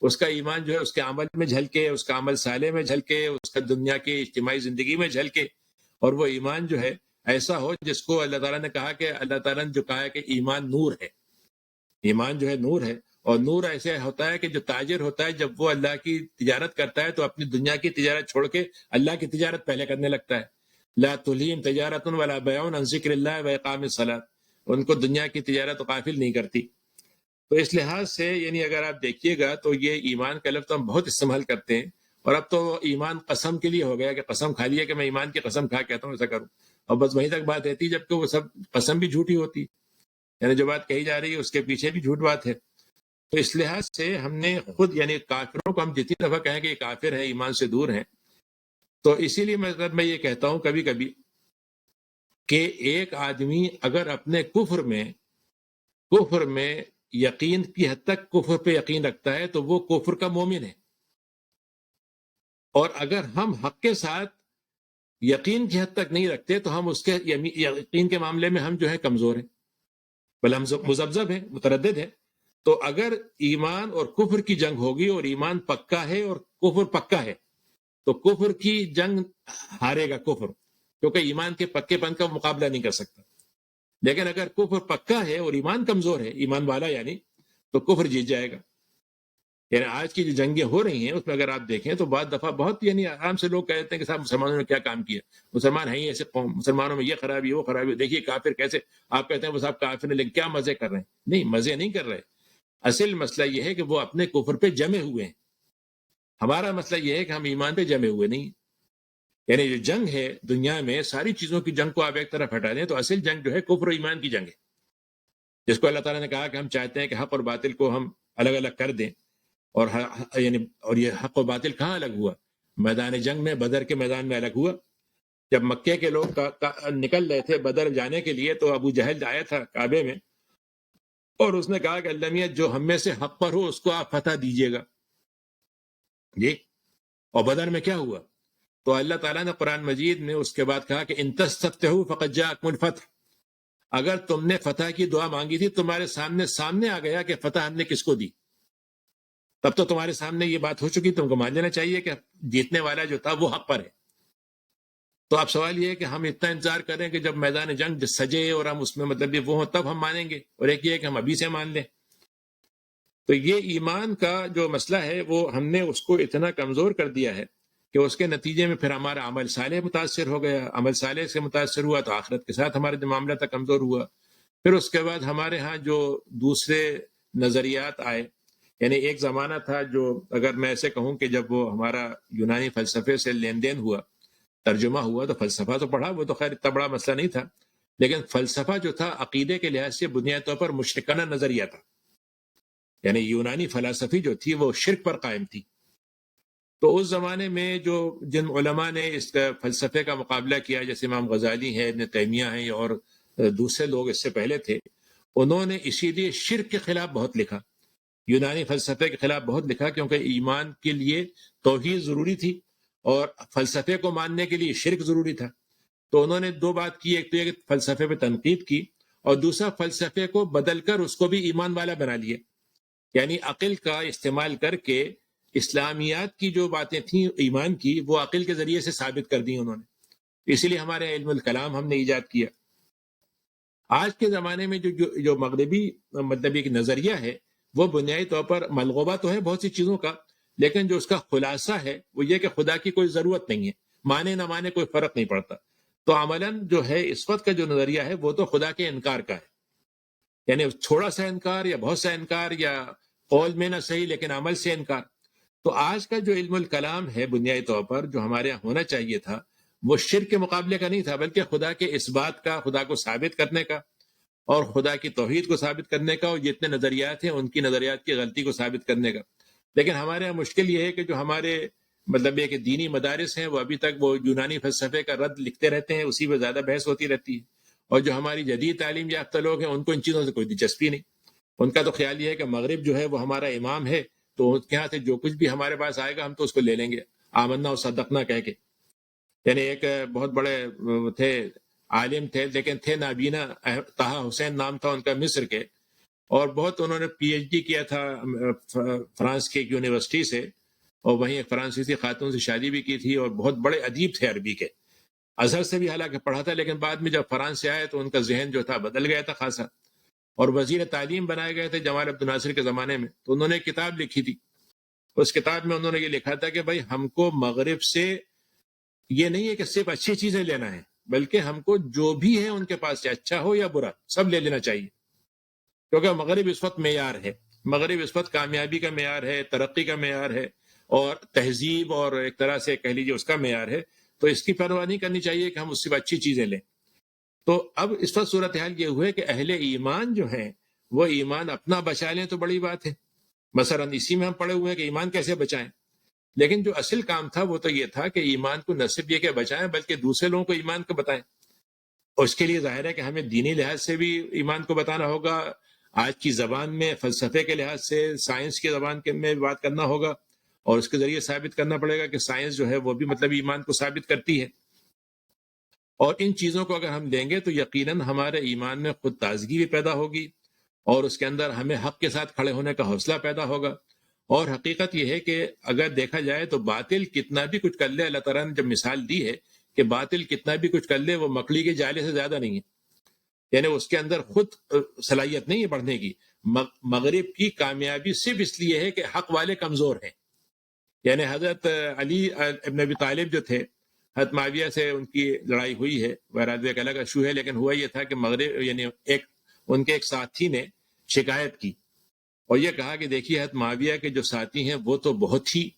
اس کا ایمان جو ہے اس کے عمل میں جھلکے، اس کا عمل صالح میں جھلکے، اس کا دنیا کی اجتماعی زندگی میں جھلکے. اور وہ ایمان جو ہے ایسا ہو جس کو اللہ تعالیٰ نے کہا کہ اللہ تعالیٰ نے جو کہا ہے کہ ایمان نور ہے، ایمان جو ہے نور ہے. اور نور ایسے ہوتا ہے کہ جو تاجر ہوتا ہے جب وہ اللہ کی تجارت کرتا ہے تو اپنی دنیا کی تجارت چھوڑ کے اللہ کی تجارت پہلے کرنے لگتا ہے. لا تلہم تجارت ولا بیع عن ذکر اللہ واقام الصلاۃ. ان کو دنیا کی تجارت غافل نہیں کرتی. تو اس لحاظ سے یعنی اگر آپ دیکھیے گا تو یہ ایمان کا لفظ ہم بہت استعمال کرتے ہیں، اور اب تو ایمان قسم کے لیے ہو گیا کہ قسم کھا لیا کہ میں ایمان کی قسم کھا کہتا ہوں ایسا کروں، اور بس وہیں تک بات رہتی، جبکہ وہ سب قسم بھی جھوٹی ہوتی. یعنی جو بات کہی جا رہی ہے اس کے پیچھے بھی جھوٹ بات ہے. تو اس لحاظ سے ہم نے خود یعنی کافروں کو ہم جتنی دفعہ کہیں کہ یہ کافر ہیں، ایمان سے دور ہیں، تو اسی لیے میں یہ کہتا ہوں کبھی کبھی کہ ایک آدمی اگر اپنے کفر میں یقین کی حد تک کفر پہ یقین رکھتا ہے تو وہ کفر کا مومن ہے. اور اگر ہم حق کے ساتھ یقین کی حد تک نہیں رکھتے تو ہم اس کے یقین کے معاملے میں ہم جو ہے کمزور ہیں، بل ہم مذبذب ہیں، متردد ہیں. تو اگر ایمان اور کفر کی جنگ ہوگی اور ایمان پکا ہے اور کفر پکا ہے تو کفر کی جنگ ہارے گا کفر، کیونکہ ایمان کے پکے پن کا مقابلہ نہیں کر سکتا. لیکن اگر کفر پکا ہے اور ایمان کمزور ہے، ایمان والا یعنی، تو کفر جیت جائے گا. یعنی آج کی جو جنگیں ہو رہی ہیں اس میں اگر آپ دیکھیں تو بعض دفعہ بہت یعنی آرام سے لوگ کہتے ہیں کہ صاحب مسلمانوں نے کیا کام کیا، مسلمان ہیں ہی ایسے قوم، مسلمانوں میں یہ خرابی وہ خرابی، دیکھیے کافر کیسے. آپ کہتے ہیں وہ صاحب کافر نے، لیکن کیا مزے کر رہے ہیں؟ نہیں، مزے نہیں کر رہے. اصل مسئلہ یہ ہے کہ وہ اپنے کفر پہ جمے ہوئے ہیں. ہمارا مسئلہ یہ ہے کہ ہم ایمان پہ جمے ہوئے نہیں. یعنی جو جنگ ہے دنیا میں ساری چیزوں کی جنگ کو آپ ایک طرف ہٹا دیں تو اصل جنگ جو ہے کفر و ایمان کی جنگ ہے، جس کو اللہ تعالیٰ نے کہا کہ ہم چاہتے ہیں کہ حق اور باطل کو ہم الگ الگ کر دیں. اور یہ حق و باطل کہاں الگ ہوا؟ میدان جنگ میں، بدر کے میدان میں الگ ہوا. جب مکے کے لوگ نکل رہے تھے بدر جانے کے لیے تو ابو جہل آیا تھا کعبے میں اور اس نے کہا کہ اللہ میاں جو ہم میں سے حق پر ہو اس کو آپ فتح دیجئے گا. جی، اور بدر میں کیا ہوا؟ تو اللہ تعالیٰ نے قرآن مجید میں اس کے بعد کہا کہ ان تستفتحوا فقد جاءکم الفتح. اگر تم نے فتح کی دعا مانگی تھی تمہارے سامنے آ گیا کہ فتح ہم نے کس کو دی، تب تو تمہارے سامنے یہ بات ہو چکی، تم کو مان لینا چاہیے کہ جیتنے والا جو تھا وہ حق پر ہے. تو اب سوال یہ ہے کہ ہم اتنا انتظار کریں کہ جب میدان جنگ سجے اور ہم اس میں مطلب وہ ہوں تب ہم مانیں گے، اور ایک یہ ہے کہ ہم ابھی سے مان لیں. تو یہ ایمان کا جو مسئلہ ہے وہ ہم نے اس کو اتنا کمزور کر دیا ہے کہ اس کے نتیجے میں پھر ہمارا عمل صالح متاثر ہو گیا. عمل صالح سے متاثر ہوا تو آخرت کے ساتھ ہمارا جو معاملہ تھا کمزور ہوا. پھر اس کے بعد ہمارے ہاں جو دوسرے نظریات آئے، یعنی ایک زمانہ تھا جو اگر میں ایسے کہوں کہ جب وہ ہمارا یونانی فلسفے سے لین دین ہوا، ترجمہ ہوا، تو فلسفہ تو پڑھا، وہ تو خیر اتنا بڑا مسئلہ نہیں تھا. لیکن فلسفہ جو تھا عقیدے کے لحاظ سے بنیادی طور پر مشرکانہ نظریہ تھا. یعنی یونانی فلسفی جو تھی وہ شرک پر قائم تھی. تو اس زمانے میں جن علماء نے اس فلسفے کا مقابلہ کیا، جیسے امام غزالی ہیں، ابن تیمیہ ہیں اور دوسرے لوگ اس سے پہلے تھے، انہوں نے اسی لیے شرک کے خلاف بہت لکھا، یونانی فلسفے کے خلاف بہت لکھا، کیونکہ ایمان کے لیے توحید ضروری تھی اور فلسفے کو ماننے کے لیے شرک ضروری تھا. تو انہوں نے دو بات کی، ایک تو یہ کہ فلسفے پہ تنقید کی، اور دوسرا فلسفے کو بدل کر اس کو بھی ایمان والا بنا لیا. یعنی عقل کا استعمال کر کے اسلامیات کی جو باتیں تھیں ایمان کی، وہ عقل کے ذریعے سے ثابت کر دی انہوں نے. اسی لیے ہمارے علم الکلام ہم نے ایجاد کیا. آج کے زمانے میں جو مغربی مطلب ایک نظریہ ہے، وہ بنیادی طور پر ملغوبہ تو ہے بہت سی چیزوں کا، لیکن جو اس کا خلاصہ ہے وہ یہ کہ خدا کی کوئی ضرورت نہیں ہے، مانے نہ مانے کوئی فرق نہیں پڑتا. تو عملاً جو ہے اس وقت کا جو نظریہ ہے وہ تو خدا کے انکار کا ہے، یعنی تھوڑا سا انکار یا بہت سا انکار، یا قول میں نہ صحیح لیکن عمل سے انکار. تو آج کا جو علم الکلام ہے بنیادی طور پر جو ہمارے یہاں ہونا چاہیے تھا، وہ شرک کے مقابلے کا نہیں تھا، بلکہ خدا کے اس بات کا، خدا کو ثابت کرنے کا، اور خدا کی توحید کو ثابت کرنے کا، اور جتنے نظریات ہیں ان کی نظریات کی غلطی کو ثابت کرنے کا. لیکن ہمارے یہاں مشکل یہ ہے کہ جو ہمارے مطلب یہ کہ دینی مدارس ہیں، وہ ابھی تک وہ یونانی فلسفے کا رد لکھتے رہتے ہیں، اسی پہ زیادہ بحث ہوتی رہتی ہے. اور جو ہماری جدید تعلیم یافتہ لوگ ہیں، ان کو ان چیزوں سے کوئی دلچسپی نہیں. ان کا تو خیال یہ ہے کہ مغرب جو ہے وہ ہمارا امام ہے، تو اس کے یہاں سے جو کچھ بھی ہمارے پاس آئے گا ہم تو اس کو لے لیں گے، آمنا و صدقنا کہہ کے. یعنی ایک بہت بڑے تھے، عالم تھے، لیکن تھے نابینا، طہ حسین نام تھا ان کا، مصر کے، اور بہت انہوں نے پی ایچ ڈی کیا تھا فرانس کی ایک یونیورسٹی سے، اور وہیں ایک فرانسیسی خاتون سے شادی بھی کی تھی، اور بہت بڑے ادیب تھے عربی کے، ازہر سے بھی حالانکہ پڑھا تھا، لیکن بعد میں جب فرانس سے آئے تو ان کا ذہن جو تھا بدل گیا تھا خاصا، اور وزیر تعلیم بنائے گئے تھے جمال عبد الناصر کے زمانے میں. تو انہوں نے ایک کتاب لکھی تھی، اس کتاب میں انہوں نے یہ لکھا تھا کہ بھائی ہم کو مغرب سے یہ نہیں ہے کہ صرف اچھی چیزیں لینا ہے، بلکہ ہم کو جو بھی ہے ان کے پاس سے، اچھا ہو یا برا، سب لے لینا چاہیے. کیونکہ مغرب اس وقت معیار ہے، مغرب اس وقت کامیابی کا معیار ہے، ترقی کا معیار ہے، اور تہذیب اور ایک طرح سے کہہ لیجیے اس کا معیار ہے. تو اس کی پرواہ نہیں کرنی چاہیے کہ ہم اس سے اچھی چیزیں لیں. تو اب اس وقت صورتحال یہ ہوئے کہ اہل ایمان جو ہیں وہ ایمان اپنا بچا لیں تو بڑی بات ہے. مثلا اسی میں ہم پڑے ہوئے ہیں کہ ایمان کیسے بچائیں، لیکن جو اصل کام تھا وہ تو یہ تھا کہ ایمان کو نہ صرف یہ کہ بچائیں، بلکہ دوسرے لوگوں کو ایمان کو بتائیں. اور اس کے لیے ظاہر ہے کہ ہمیں دینی لحاظ سے بھی ایمان کو بتانا ہوگا، آج کی زبان میں فلسفے کے لحاظ سے، سائنس کی زبان میں بات کرنا ہوگا، اور اس کے ذریعے ثابت کرنا پڑے گا کہ سائنس جو ہے وہ بھی مطلب ایمان کو ثابت کرتی ہے. اور ان چیزوں کو اگر ہم لیں گے تو یقیناً ہمارے ایمان میں خود تازگی بھی پیدا ہوگی، اور اس کے اندر ہمیں حق کے ساتھ کھڑے ہونے کا حوصلہ پیدا ہوگا. اور حقیقت یہ ہے کہ اگر دیکھا جائے تو باطل کتنا بھی کچھ کر لے، اللہ تعالیٰ نے جب مثال دی ہے کہ باطل کتنا بھی کچھ کر لے وہ مکڑی کے جالے سے زیادہ نہیں ہے، یعنی اس کے اندر خود صلاحیت نہیں ہے بڑھنے کی. مغرب کی کامیابی صرف اس لیے ہے کہ حق والے کمزور ہیں. یعنی حضرت علی ابن ابی طالب جو تھے، حضرت معاویہ سے ان کی لڑائی ہوئی ہے، بہرحال ایک الگ ایشو ہے، لیکن ہوا یہ تھا کہ مغرب یعنی ان کے ایک ساتھی نے شکایت کی اور یہ کہا کہ دیکھیے حضرت معاویہ کے جو ساتھی ہیں وہ تو بہت ہی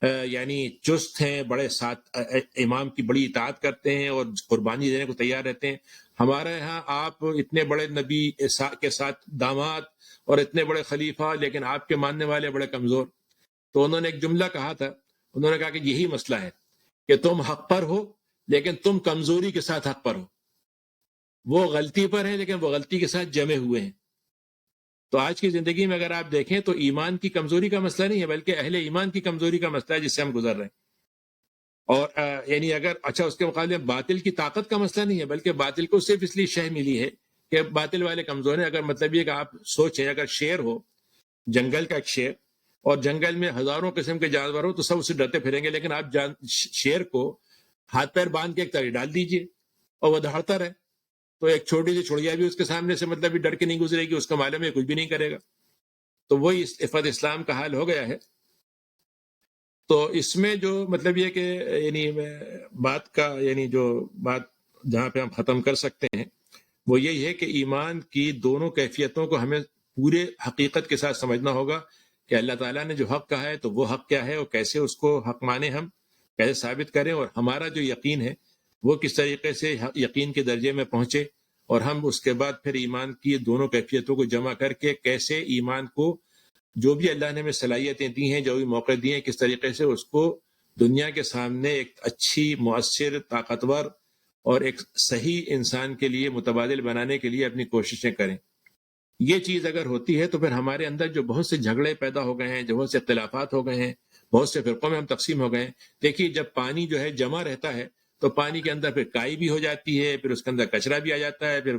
یعنی چست ہیں، بڑے ساتھ امام کی بڑی اطاعت کرتے ہیں اور قربانی دینے کو تیار رہتے ہیں. ہمارے ہاں آپ اتنے بڑے نبی کے ساتھ داماد اور اتنے بڑے خلیفہ، لیکن آپ کے ماننے والے بڑے کمزور. تو انہوں نے ایک جملہ کہا تھا، انہوں نے کہا کہ یہی مسئلہ ہے کہ تم حق پر ہو لیکن تم کمزوری کے ساتھ حق پر ہو. وہ غلطی پر ہیں لیکن وہ غلطی کے ساتھ جمے ہوئے ہیں. تو آج کی زندگی میں اگر آپ دیکھیں تو ایمان کی کمزوری کا مسئلہ نہیں ہے، بلکہ اہل ایمان کی کمزوری کا مسئلہ ہے جس سے ہم گزر رہے ہیں. اور یعنی اگر اچھا اس کے مقابلے میں باطل کی طاقت کا مسئلہ نہیں ہے، بلکہ باطل کو صرف اس لیے شہ ملی ہے کہ باطل والے کمزور ہیں. اگر مطلب یہ کہ آپ سوچیں اگر شیر ہو، جنگل کا ایک شیر، اور جنگل میں ہزاروں قسم کے جانور ہو تو سب اسے ڈرتے پھریں گے، لیکن آپ شیر کو ہاتھ پیر باندھ کے ایک تاری ڈال دیجئے اور وہ دہڑتا رہے تو ایک چھوٹی سی چڑیا بھی اس کے سامنے سے مطلب ڈر کے نہیں گزرے گی، اس کا معلوم ہے کچھ بھی نہیں کرے گا. تو وہی عفت اسلام کا حال ہو گیا ہے. تو اس میں جو مطلب یہ کہ یعنی بات کا یعنی جو بات جہاں پہ ہم ختم کر سکتے ہیں وہ یہی ہے کہ ایمان کی دونوں کیفیتوں کو ہمیں پورے حقیقت کے ساتھ سمجھنا ہوگا کہ اللہ تعالیٰ نے جو حق کہا ہے تو وہ حق کیا ہے، اور کیسے اس کو حق مانے، ہم کیسے ثابت کریں، اور ہمارا جو یقین ہے وہ کس طریقے سے یقین کے درجے میں پہنچے، اور ہم اس کے بعد پھر ایمان کی دونوں کیفیتوں کو جمع کر کے کیسے ایمان کو جو بھی اللہ نے ہمیں صلاحیتیں دی ہیں، جو بھی موقع دیے ہیں، کس طریقے سے اس کو دنیا کے سامنے ایک اچھی، مؤثر، طاقتور اور ایک صحیح انسان کے لیے متبادل بنانے کے لیے اپنی کوششیں کریں. یہ چیز اگر ہوتی ہے تو پھر ہمارے اندر جو بہت سے جھگڑے پیدا ہو گئے ہیں، جو بہت سے اختلافات ہو گئے ہیں، بہت سے فرقوں میں ہم تقسیم ہو گئے ہیں. دیکھیے جب پانی جو ہے جمع رہتا ہے تو پانی کے اندر پھر کائی بھی ہو جاتی ہے، پھر اس کے اندر کچرا بھی آ جاتا ہے، پھر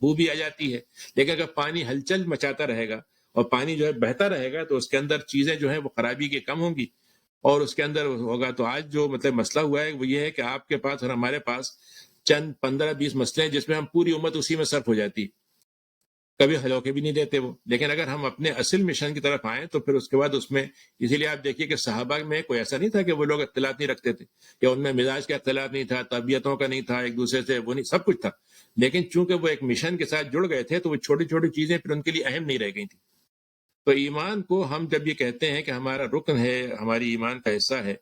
بو بھی آ جاتی ہے. لیکن اگر پانی ہلچل مچاتا رہے گا اور پانی جو ہے بہتا رہے گا تو اس کے اندر چیزیں جو ہیں وہ خرابی کے کم ہوں گی اور اس کے اندر ہوگا. تو آج جو مطلب مسئلہ ہوا ہے وہ یہ ہے کہ آپ کے پاس اور ہمارے پاس چند 15-20 مسئلے ہیں جس میں ہم پوری امت اسی میں صرف ہو جاتی، کبھی حل ہو کے بھی نہیں دیتے وہ. لیکن اگر ہم اپنے اصل مشن کی طرف آئیں تو پھر اس کے بعد اس میں، اسی لیے آپ دیکھیے کہ صحابہ میں کوئی ایسا نہیں تھا کہ وہ لوگ اختلاف نہیں رکھتے تھے، یا ان میں مزاج کا اختلاف نہیں تھا، طبیعتوں کا نہیں تھا، ایک دوسرے سے وہ نہیں، سب کچھ تھا. لیکن چونکہ وہ ایک مشن کے ساتھ جڑ گئے تھے تو وہ چھوٹی چھوٹی چیزیں پھر ان کے لیے اہم نہیں رہ گئی تھیں. تو ایمان کو ہم جب یہ کہتے ہیں کہ ہمارا رکن ہے، ہماری ایمان کا حصہ ہے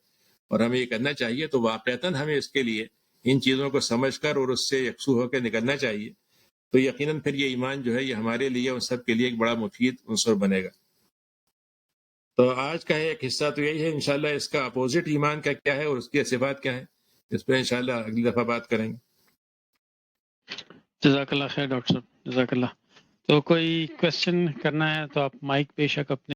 اور ہمیں یہ کرنا چاہیے، تو واقعتاً ہمیں اس کے لیے ان چیزوں کو سمجھ کر اور اس سے یکسو ہو کے نکلنا چاہیے. تو یقیناً پھر یہ ایمان جو ہے یہ ہمارے لیے اور سب کے لیے ایک بڑا مفید عنصر بنے گا. تو آج کا ایک حصہ تو یہی ہے. انشاءاللہ اس کا اپوزٹ ایمان کا کیا ہے اور اس کی صفات کیا ہیں، اس پہ انشاءاللہ اگلی دفعہ بات کریں گے. جزاک اللہ خیر ڈاکٹر صاحب، جزاک اللہ. تو کوئی کوشچن کرنا ہے تو آپ مائک بے شک اپنے